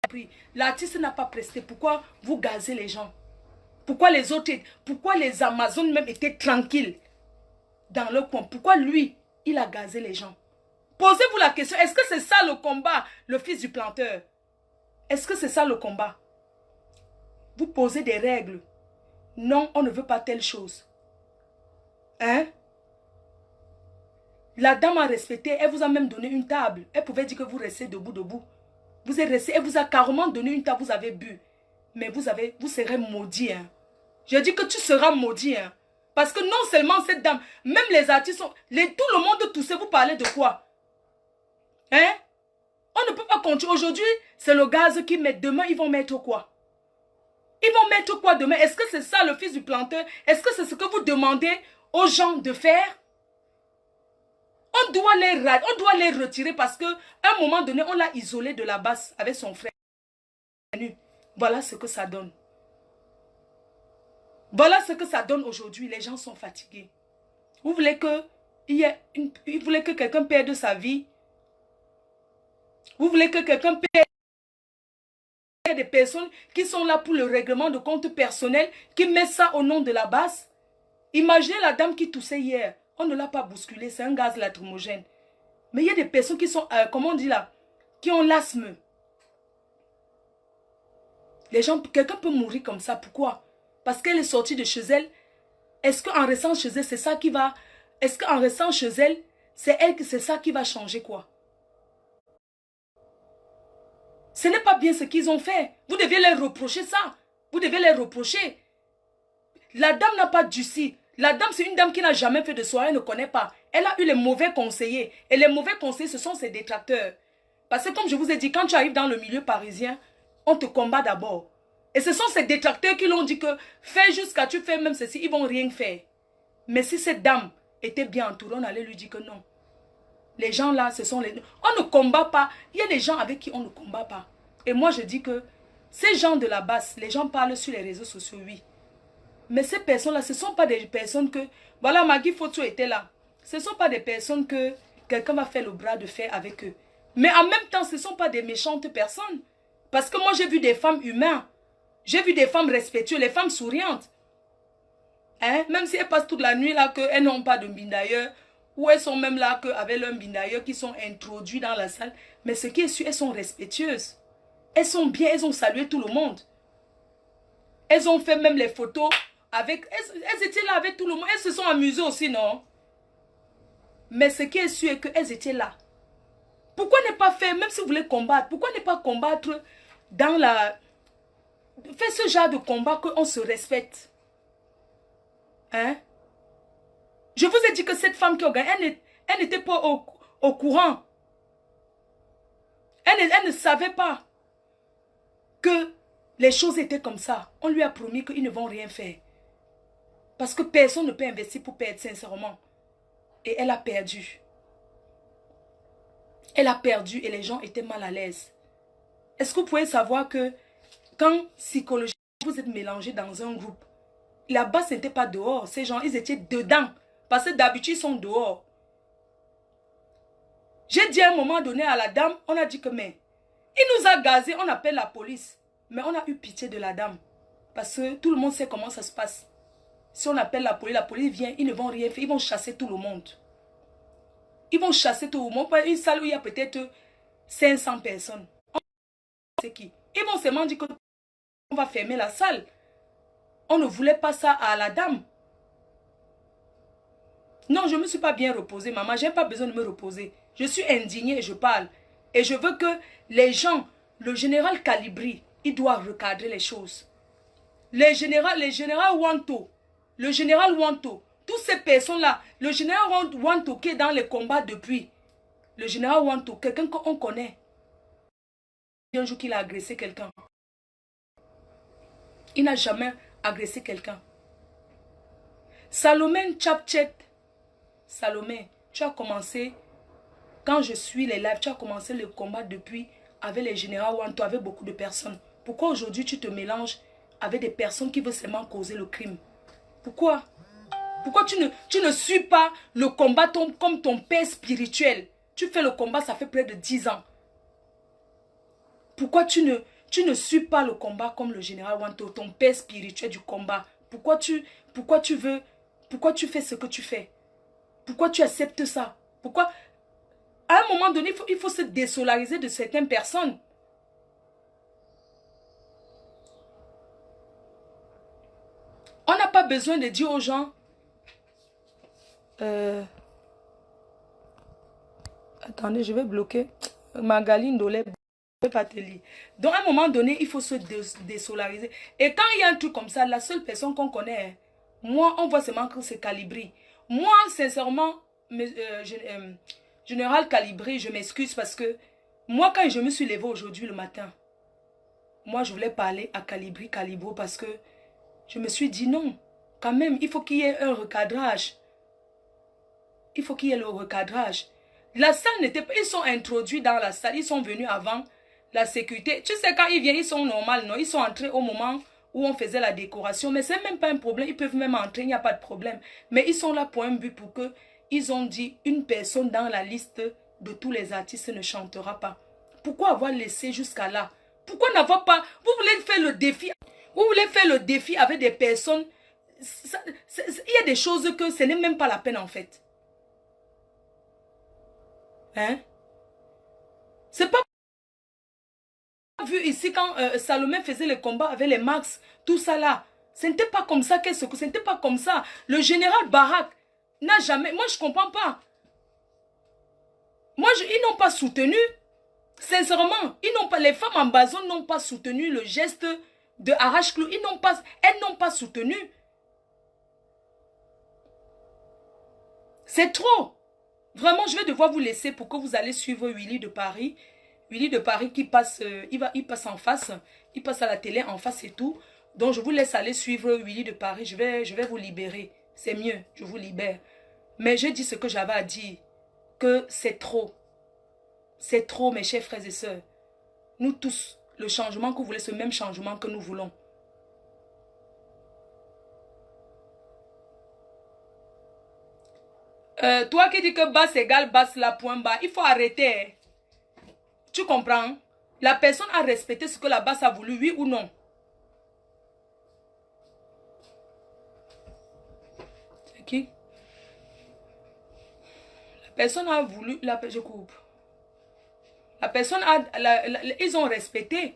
pris. L'artiste n'a pas presté. Pourquoi vous gazez les gens? Pourquoi les autres, pourquoi les Amazones même étaient tranquilles dans leur coin? Pourquoi lui, il a gazé les gens? Posez-vous la question, est-ce que c'est ça le combat, le fils du planteur? Est-ce que c'est ça le combat? Vous posez des règles. Non, on ne veut pas telle chose. Hein? La dame a respecté, elle vous a même donné une table. Elle pouvait dire que vous restez debout. Vous êtes resté, elle vous a carrément donné une table, vous avez bu. Mais vous serez maudit. Hein? Je dis que tu seras maudit. Hein? Parce que non seulement cette dame, même les artistes, tout le monde toussait, vous parlez de quoi? Hein? On ne peut pas continuer. Aujourd'hui, c'est le gaz qui met. Demain, ils vont mettre quoi? Ils vont mettre quoi demain? Est-ce que c'est ça le fils du planteur? Est-ce que c'est ce que vous demandez aux gens de faire? On doit les retirer parce qu'à un moment donné, on l'a isolé de la basse avec son frère. Voilà ce que ça donne. Voilà ce que ça donne aujourd'hui. Les gens sont fatigués. Vous voulez que quelqu'un perde sa vie? Vous voulez que quelqu'un perde? Il y a des personnes qui sont là pour le règlement de compte personnel, qui mettent ça au nom de la basse. Imaginez la dame qui toussait hier. On ne l'a pas bousculé, c'est un gaz lacrymogène. Mais il y a des personnes qui sont, comment on dit là, qui ont l'asthme. Les gens, quelqu'un peut mourir comme ça. Pourquoi? Parce qu'elle est sortie de chez elle. Est-ce qu'en restant chez elle, c'est ça qui va... Est-ce qu'en restant chez elle, c'est ça qui va changer quoi? Ce n'est pas bien ce qu'ils ont fait. Vous deviez leur reprocher ça. Vous devez les reprocher. La dame n'a pas durci. La dame, c'est une dame qui n'a jamais fait de soirée, elle ne connaît pas. Elle a eu les mauvais conseillers. Et les mauvais conseillers, ce sont ses détracteurs. Parce que comme je vous ai dit, quand tu arrives dans le milieu parisien, on te combat d'abord. Et ce sont ces détracteurs qui l'ont dit que fais jusqu'à tu fais même ceci, ils vont rien faire. Mais si cette dame était bien entourée, on allait lui dire que non. Les gens là, ce sont les... On ne combat pas. Il y a des gens avec qui on ne combat pas. Et moi, je dis que ces gens de la base, les gens parlent sur les réseaux sociaux, oui. Mais ces personnes-là, ce ne sont pas des personnes que... Voilà, Magui Foto était là. Ce ne sont pas des personnes que quelqu'un va faire le bras de fer avec eux. Mais en même temps, ce ne sont pas des méchantes personnes. Parce que moi, j'ai vu des femmes humaines. J'ai vu des femmes respectueuses, les femmes souriantes. Hein? Même si elles passent toute la nuit là, qu'elles n'ont pas de mbindailleurs, ou elles sont même là avec leurs mbindailleurs qui sont introduits dans la salle. Mais ce qui est sûr, elles sont respectueuses. Elles sont bien, elles ont salué tout le monde. Elles ont fait même les photos avec... Elles étaient là avec tout le monde. Elles se sont amusées aussi, non? Mais ce qui est sûr est qu'elles étaient là. Pourquoi ne pas faire, même si vous voulez combattre, pourquoi ne pas combattre dans la... Faire ce genre de combat qu'on se respecte. Hein? Je vous ai dit que cette femme qui a gagné, elle n'était pas au courant. Elle ne savait pas que les choses étaient comme ça. On lui a promis qu'ils ne vont rien faire. Parce que personne ne peut investir pour perdre, sincèrement. Et elle a perdu. Elle a perdu et les gens étaient mal à l'aise. Est-ce que vous pouvez savoir que quand psychologiquement vous êtes mélangés dans un groupe, là-bas ce n'était pas dehors. Ces gens, ils étaient dedans. Parce que d'habitude, ils sont dehors. J'ai dit à un moment donné à la dame, on a dit que mais, il nous a gazés, on appelle la police. Mais on a eu pitié de la dame. Parce que tout le monde sait comment ça se passe. Si on appelle la police vient, ils ne vont rien faire, ils vont chasser tout le monde. Ils vont chasser tout le monde. Une salle où il y a peut-être 500 personnes. C'est qui? Ils vont seulement dire qu'on va fermer la salle. On ne voulait pas ça à la dame. Non, je ne me suis pas bien reposée, maman. Je n'ai pas besoin de me reposer. Je suis indignée et je parle. Et je veux que les gens, le général Calibri, il doit recadrer les choses. Le général Wanto, toutes ces personnes-là, le général Wanto qui est dans les combats depuis, le général Wanto, quelqu'un qu'on connaît, un jour qu'il a agressé quelqu'un. Il n'a jamais agressé quelqu'un. Salomé Tchapchet, Salomé, tu as commencé, quand je suis les lives, tu as commencé le combat depuis avec les généraux Wanto, avec beaucoup de personnes. Pourquoi aujourd'hui tu te mélanges avec des personnes qui veulent seulement causer le crime? Pourquoi? Pourquoi tu ne suis pas le combat comme ton père spirituel? Tu fais le combat, ça fait près de 10 ans. Pourquoi tu ne suis pas le combat comme le général Wanto, ton père spirituel du combat? Pourquoi tu fais ce que tu fais? Pourquoi tu acceptes ça? Pourquoi? À un moment donné, il faut se désolariser de certaines personnes. On n'a pas besoin de dire aux gens... Attendez, je vais bloquer. Magaline Dolé, je ne peux pas te lire. Donc, à un moment donné, il faut se désolariser. Et quand il y a un truc comme ça, la seule personne qu'on connaît, moi, on voit seulement que c'est Calibri. Moi, sincèrement, général Calibri, je m'excuse parce que moi, quand je me suis levée aujourd'hui le matin, moi, je voulais parler à Calibro parce que je me suis dit non, quand même, il faut qu'il y ait un recadrage. Il faut qu'il y ait le recadrage. La salle n'était pas... Ils sont introduits dans la salle. Ils sont venus avant la sécurité. Tu sais, quand ils viennent, ils sont normaux, non? Ils sont entrés au moment où on faisait la décoration. Mais ce n'est même pas un problème. Ils peuvent même entrer, il n'y a pas de problème. Mais ils sont là pour un but, pour que... Ils ont dit, une personne dans la liste de tous les artistes ne chantera pas. Pourquoi avoir laissé jusqu'à là? Pourquoi n'avoir pas... Vous voulez faire le défi? Vous voulez faire le défi avec des personnes... Il y a des choses que ce n'est même pas la peine en fait. Hein? C'est pas vu ici quand Salomé faisait le combat avec les Max, tout ça là. Ce n'était pas comme ça qu'est-ce que ce n'était pas comme ça. Le général Barak n'a jamais... Moi je comprends pas. Moi ils n'ont pas soutenu. Sincèrement, ils n'ont pas, les femmes en bazon n'ont pas soutenu le geste de Arrache-Clou, elles n'ont pas soutenu. C'est trop. Vraiment, je vais devoir vous laisser pour que vous allez suivre Willy de Paris. Willy de Paris qui passe, il passe en face. Il passe à la télé en face et tout. Donc, je vous laisse aller suivre Willy de Paris. Je vais vous libérer. C'est mieux, je vous libère. Mais je dis ce que j'avais à dire. Que c'est trop. C'est trop, mes chers frères et sœurs. Nous tous, le changement que vous voulez, ce même changement que nous voulons. Toi qui dis que basse égale basse la point bas, il faut arrêter. Hein. Tu comprends? La personne a respecté ce que la basse a voulu, oui ou non? C'est qui? La personne a voulu... je coupe. La personne a... ils ont respecté.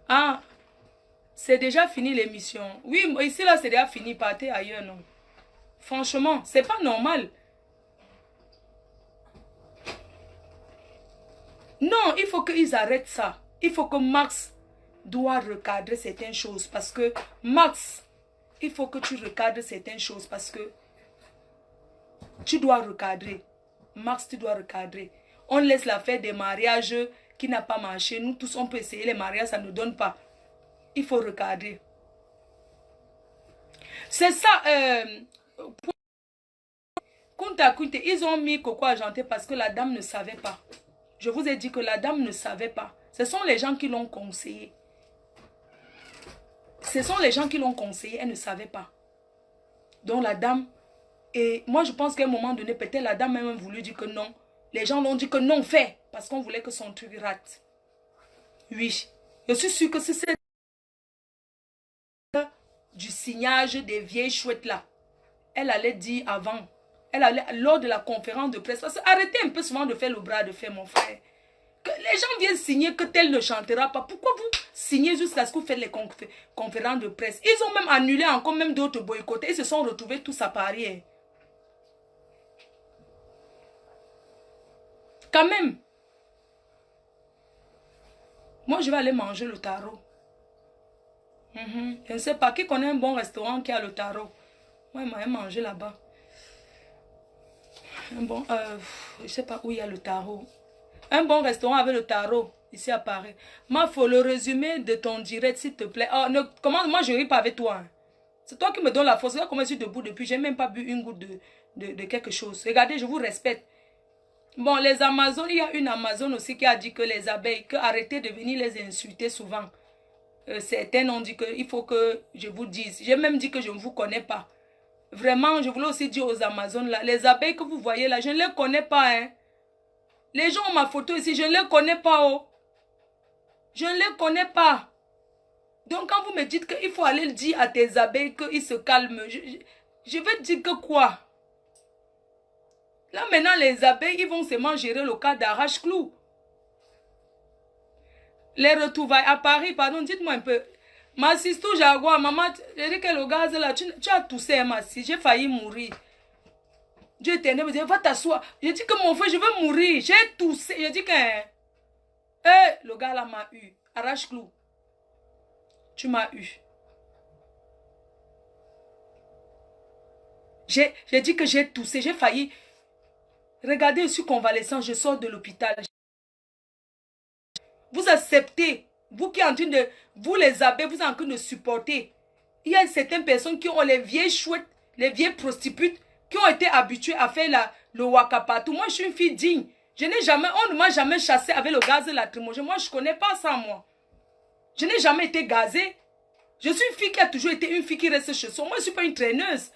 Ah, c'est déjà fini l'émission. Oui, ici là, c'est déjà fini. Partez ailleurs, non? Franchement, c'est pas normal. Non, il faut qu'ils arrêtent ça. Il faut que Max doit recadrer certaines choses. Parce que Max, il faut que tu recadres certaines choses. Parce que tu dois recadrer. Max, tu dois recadrer. On laisse l'affaire des mariages qui n'a pas marché. Nous tous, on peut essayer les mariages, ça ne donne pas. Il faut recadrer. C'est ça. Kunta Kunte, ils ont mis Coco Argenté parce que la dame ne savait pas. Je vous ai dit que la dame ne savait pas. Ce sont les gens qui l'ont conseillé. Ce sont les gens qui l'ont conseillé, elle ne savait pas. Donc la dame, et moi je pense qu'à un moment donné, peut-être la dame a même voulu dire que non. Les gens l'ont dit que non, fait, parce qu'on voulait que son truc rate. Oui, je suis sûre que c'est du signage des vieilles chouettes là. Elle allait dire avant. Elle allait, lors de la conférence de presse, parce que arrêtez un peu souvent de faire le bras de fer, mon frère. Que les gens viennent signer que tel ne chantera pas. Pourquoi vous signez jusqu'à ce que vous faites les conférences de presse? Ils ont même annulé encore même d'autres boycottés. Ils se sont retrouvés tous à Paris. Quand même. Moi, je vais aller manger le taro. Je ne sais pas qui connaît un bon restaurant qui a le taro. Moi, je vais manger là-bas. Un bon, je ne sais pas où il y a le taro. Un bon restaurant avec le taro, ici à Paris. Moi, il faut le résumé de ton direct, s'il te plaît. Oh, comment, moi, je ne ris pas avec toi. Hein. C'est toi qui me donnes la force. Regarde comment je suis debout depuis. Je n'ai même pas bu une goutte de quelque chose. Regardez, je vous respecte. Bon, les Amazones, il y a une Amazone aussi qui a dit que les abeilles, que arrêtez de venir les insulter souvent. Certains ont dit qu'il faut que je vous dise. J'ai même dit que je ne vous connais pas. Vraiment, je voulais aussi dire aux Amazones, là, les abeilles que vous voyez là, je ne les connais pas. Hein. Les gens ont ma photo ici, je ne les connais pas. Oh. Je ne les connais pas. Donc, quand vous me dites qu'il faut aller dire à tes abeilles qu'ils se calment, je vais dire que quoi? Là, maintenant, les abeilles, ils vont seulement gérer le cas d'Arrache-Clou. Les retrouvailles à Paris, pardon, dites-moi un peu. Ma sister Jaguar, maman, j'ai dit que le gaz là, tu as toussé, ma si, j'ai failli mourir. Dieu éternel me dit, va t'asseoir. J'ai dit que mon frère, je veux mourir. J'ai toussé. J'ai dit que... le gars là m'a eu. Arrache-Clou. Tu m'as eu. J'ai dit que j'ai toussé. J'ai failli. Regardez, je suis convalescent. Je sors de l'hôpital. Vous acceptez. Vous qui êtes en train de... Vous les abeilles, vous êtes en train de supporter. Il y a certaines personnes qui ont les vieilles chouettes, les vieilles prostituées, qui ont été habituées à faire le wakapatou. Moi, je suis une fille digne. Je n'ai jamais... On ne m'a jamais chassé avec le gaz lacrymogène. Moi, je ne connais pas ça, moi. Je n'ai jamais été gazée. Je suis une fille qui a toujours été une fille qui reste chez soi. Moi, je ne suis pas une traîneuse.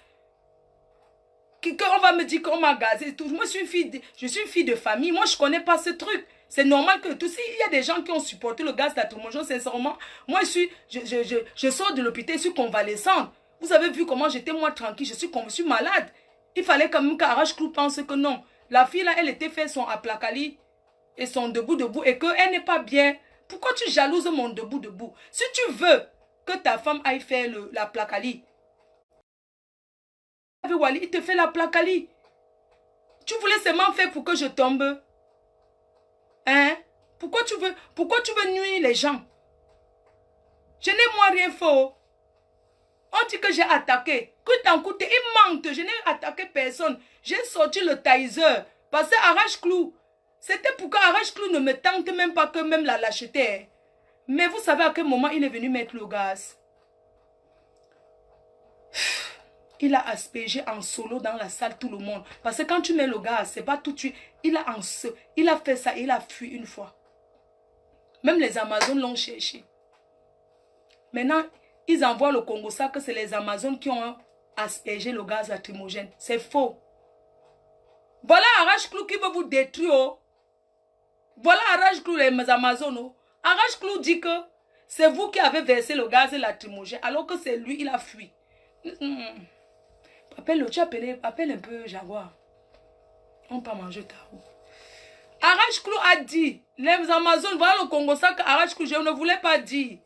On va me dire qu'on m'a gazé. Moi, je suis une fille de famille. Moi, je ne connais pas ce truc. C'est normal que tout. Il y a des gens qui ont supporté le gaz lacrymogène, sincèrement. Moi, je sors de l'hôpital, je suis convalescente. Vous avez vu comment j'étais moi tranquille. Je suis malade. Il fallait quand même qu'Arrache-Clou pense que non. La fille là, elle était fait son aplacali et son debout et qu'elle n'est pas bien. Pourquoi tu jalouses mon debout? Si tu veux que ta femme aille faire l'aplacali, il te fait l'aplacali. Tu voulais seulement faire pour que je tombe. Hein? Pourquoi tu veux nuire les gens? Je n'ai moi rien fait. On dit que j'ai attaqué. Que t'en coûte, il mente. Je n'ai attaqué personne. J'ai sorti le taser. Parce que arrache-clou. C'était pour que arrache-clou ne me tente même pas que même la lâcheté. Mais vous savez à quel moment il est venu mettre le gaz. Il a aspergé en solo dans la salle tout le monde. Parce que quand tu mets le gaz, c'est pas tout de suite. Il a fait ça, il a fui une fois. Même les Amazones l'ont cherché. Maintenant, ils envoient le Congo ça que c'est les Amazones qui ont aspergé le gaz lacrymogène. C'est faux. Voilà Arrache-Clou qui veut vous détruire. Oh. Voilà Arrache-Clou les Amazones. Oh. Arrache-Clou dit que c'est vous qui avez versé le gaz lacrymogène alors que c'est lui, il a fui. Appelle-le, tu appelles un peu Jaguar. On peut manger tarot. Arrache-Clou a dit, les Amazones, voilà le Congo ça que Arrache-Clou, je ne voulais pas dire.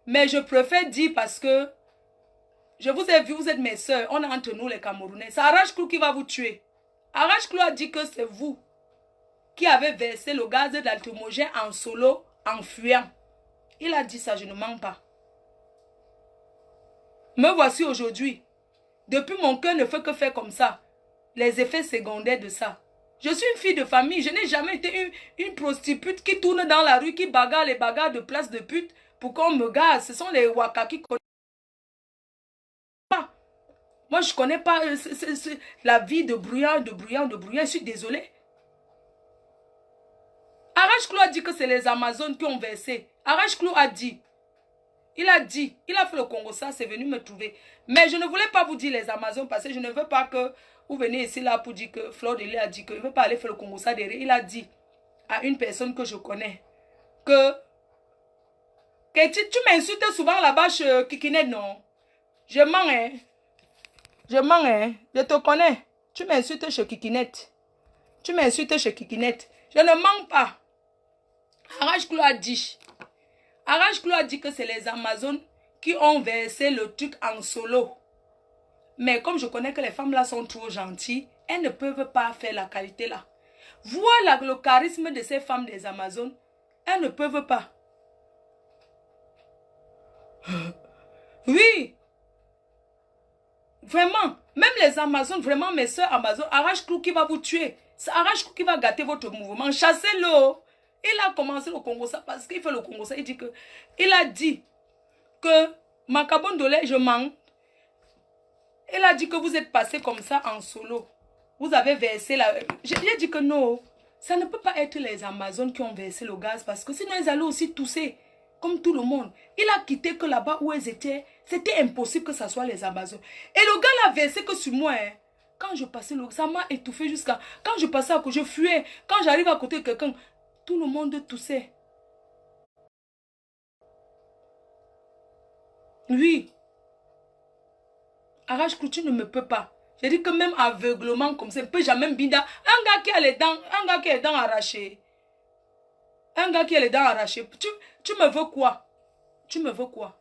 Mais je préfère dire parce que je vous ai vu, vous êtes mes soeurs, on est entre nous les Camerounais. C'est Arrache-Clou qui va vous tuer. Arrache-Clou a dit que c'est vous qui avez versé le gaz lacrymogène en solo, en fuyant. Il a dit ça, je ne mens pas. Me voici aujourd'hui. Depuis mon cœur ne fait que faire comme ça. Les effets secondaires de ça. Je suis une fille de famille. Je n'ai jamais été une prostituée qui tourne dans la rue, qui bagarre les bagarres de place de pute pour qu'on me gaze. Ce sont les Waka qui connaissent. Moi, je ne connais pas la vie de bruyant. Je suis désolée. Arrache-Clou a dit que c'est les Amazones qui ont versé. Arrache-Clou a dit. Il a dit, il a fait le Congo ça, c'est venu me trouver. Mais je ne voulais pas vous dire les Amazones parce que je ne veux pas que vous venez ici là pour dire que Fleur de Lys a dit qu'il ne veut pas aller faire le Congo ça derrière. Il a dit à une personne que je connais que tu m'insultes souvent là-bas chez Kikinet, non? Je mens, hein? Je mens, hein? Je te connais. Tu m'insultes chez Kikinet. Tu m'insultes chez Kikinet. Je ne mens pas. Arrache-Clou a dit. Arrache-Clou a dit que c'est les Amazones qui ont versé le truc en solo. Mais comme je connais que les femmes là sont trop gentilles, elles ne peuvent pas faire la qualité là. Voilà le charisme de ces femmes des Amazones. Elles ne peuvent pas. Oui. Vraiment. Même les Amazones, vraiment mes soeurs Amazones, Arrache-Clou qui va vous tuer. C'est Arrache-Clou qui va gâter votre mouvement. Chassez-le. Il a commencé le Congo ça parce qu'il fait le Congo ça. Il dit que, il a dit que Makabondole, je mens. Il a dit que vous êtes passé comme ça en solo. Vous avez versé la... J'ai dit que non. Ça ne peut pas être les Amazones qui ont versé le gaz parce que sinon ils allaient aussi tousser comme tout le monde. Il a quitté que là-bas où ils étaient, c'était impossible que ce soit les Amazones. Et le gars l'a versé que sur moi. Hein. Quand je passais, ça m'a étouffé jusqu'à... Quand je passais à côté, je fuyais. Quand j'arrive à côté de quelqu'un, tout le monde toussait. Oui. Arrache-Clou, tu ne me peux pas. J'ai dit que même aveuglement comme ça, ne peut jamais binda. Un gars qui a les dents arrachées. Un gars qui a les dents arrachées. Tu me veux quoi? Tu me veux quoi?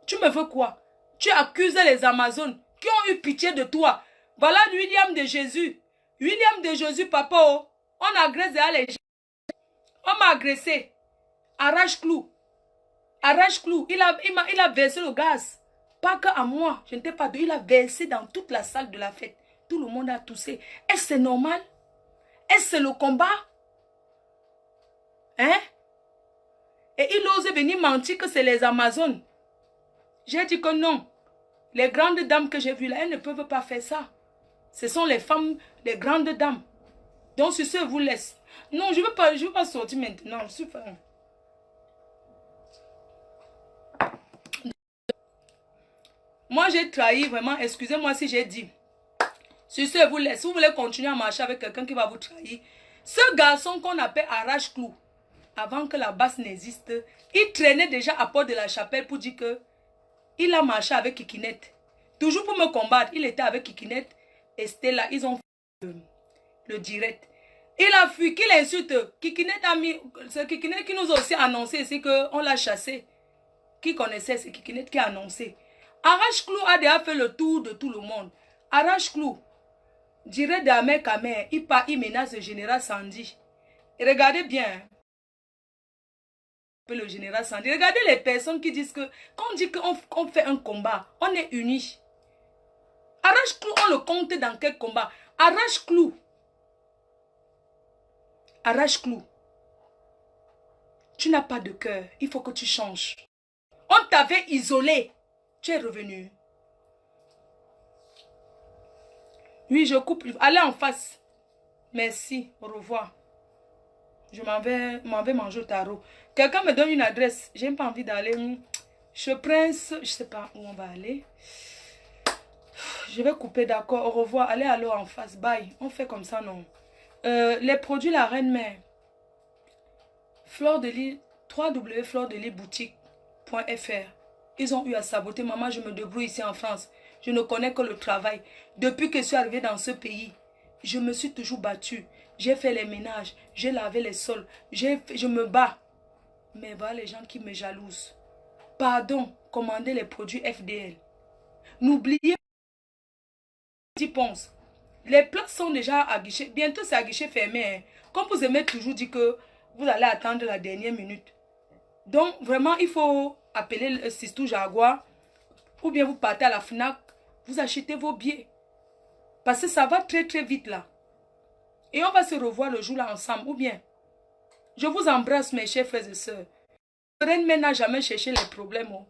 Tu me veux quoi? Tu accuses les Amazones qui ont eu pitié de toi. Voilà William de Jésus. William de Jésus, papa. Oh. On agresse les gens. On m'a agressé. Arrache-Clou. Arrache-Clou. Il a versé le gaz. Pas que à moi. Je n'étais pas deux. Il a versé dans toute la salle de la fête. Tout le monde a toussé. Est-ce que c'est normal? Est-ce que c'est le combat? Hein? Et il ose venir mentir que c'est les Amazones. J'ai dit que non. Les grandes dames que j'ai vues là, elles ne peuvent pas faire ça. Ce sont les femmes, les grandes dames. Donc, sur ce, je vous laisse. Non, je ne veux pas sortir maintenant. Je suis fan. Moi, j'ai trahi vraiment. Excusez-moi si j'ai dit. Sur ce, je vous laisse. Si vous voulez continuer à marcher avec quelqu'un qui va vous trahir. Ce garçon qu'on appelle Arrache-Clou, avant que la basse n'existe, il traînait déjà à Porte de la Chapelle pour dire que il a marché avec Kikinet. Toujours pour me combattre. Il était avec Kikinet et Stella. Ils ont fait le direct. Il a fui. Qu'il insulte. Kikinet a mis... C'est Kikinet qui nous a aussi annoncé ici qu'on l'a chassé. Qui connaissait, c'est Kikinet qui a annoncé. Arrache-Clou a déjà fait le tour de tout le monde. Arrache-Clou, dirait d'Amer Kamer, il menace le général Sandy. Et regardez bien. le général Sandy. Regardez les personnes qui disent que quand on dit qu'on fait un combat, on est unis. Arrache-clou, on le compte dans quel combat? Arrache-clou. Arrache-clou. Tu n'as pas de cœur. Il faut que tu changes. On t'avait isolé. Tu es revenu. Oui, je coupe. Allez en face. Merci. Au revoir. Je m'en vais manger au tarot. Quelqu'un me donne une adresse. J'ai pas envie d'aller. Je prince. Je sais pas où on va aller. Je vais couper, d'accord. Au revoir. Allez alors en face. Bye. On fait comme ça, non. Les produits La Reine Mère. Fleur de Lys. www.fleurdelysboutique.fr. Ils ont eu à saboter. Maman, je me débrouille ici en France. Je ne connais que le travail. Depuis que je suis arrivée dans ce pays, je me suis toujours battue. J'ai fait les ménages. J'ai lavé les sols. Je me bats. Mais voilà les gens qui me jalousent. Pardon, commandez les produits FDL. N'oubliez pas, pense. Les places sont déjà à guichet. Bientôt, c'est à guichet fermé. Hein. Comme vous aimez toujours dire que vous allez attendre la dernière minute. Donc, vraiment, il faut appeler le Sistou Jaguar. Ou bien vous partez à la FNAC. Vous achetez vos billets. Parce que ça va très très vite là. Et on va se revoir le jour là ensemble. Ou bien, je vous embrasse mes chers frères et sœurs. Reine Mère n'a jamais cherché les problèmes. Oh.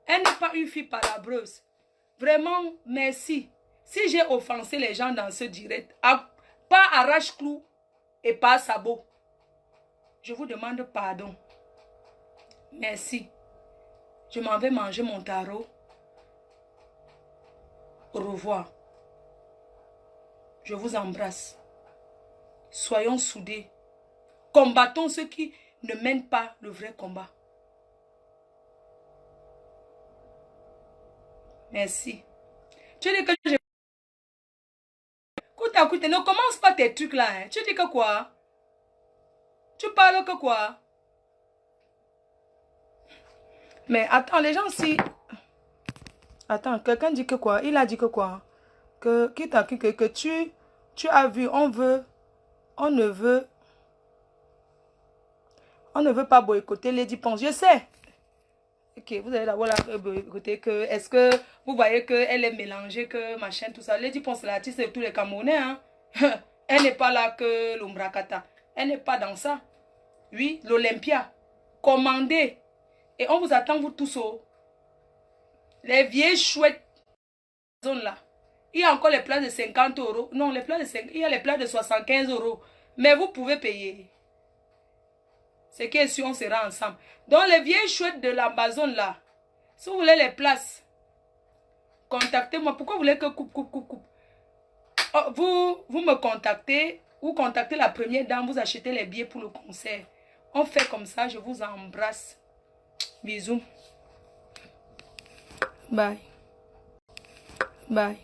Elle n'est pas une fille palabreuse. Vraiment, merci. Si j'ai offensé les gens dans ce direct, pas arrache-clou et pas sabot, je vous demande pardon. Merci. Je m'en vais manger mon tarot. Au revoir. Je vous embrasse. Soyons soudés. Combattons ceux qui ne mènent pas le vrai combat. Merci. Tu dis que je... Écoute, ne commence pas tes trucs là. Hein. Tu dis que quoi? Tu parles que quoi? Mais attends, les gens si... Attends, quelqu'un dit que quoi? Il a dit que quoi? Que tu as vu, on ne pas boycotter Lady Ponce. Je sais. Ok, vous allez d'abord la boycotter que... Est-ce que vous voyez qu'elle est mélangée, que machin, tout ça. Lady Ponce, c'est l'artiste de tous les Camerounais. Hein? Elle n'est pas là que l'Umbrakata. Elle n'est pas dans ça. Oui, l'Olympia. Commandez. Et on vous attend, vous tous. Les vieilles chouettes. Zone là. Il y a encore les plats de 50 euros. Non, les plats de 5, il y a les plats de 75 euros. Mais vous pouvez payer. C'est que si on sera ensemble. Donc les vieilles chouettes de l'Amazon là. Si vous voulez les places, contactez-moi. Pourquoi vous voulez que coupe? Oh, vous me contactez ou contactez la première dame. Vous achetez les billets pour le concert. On fait comme ça. Je vous embrasse. Bisous. Bye. Bye.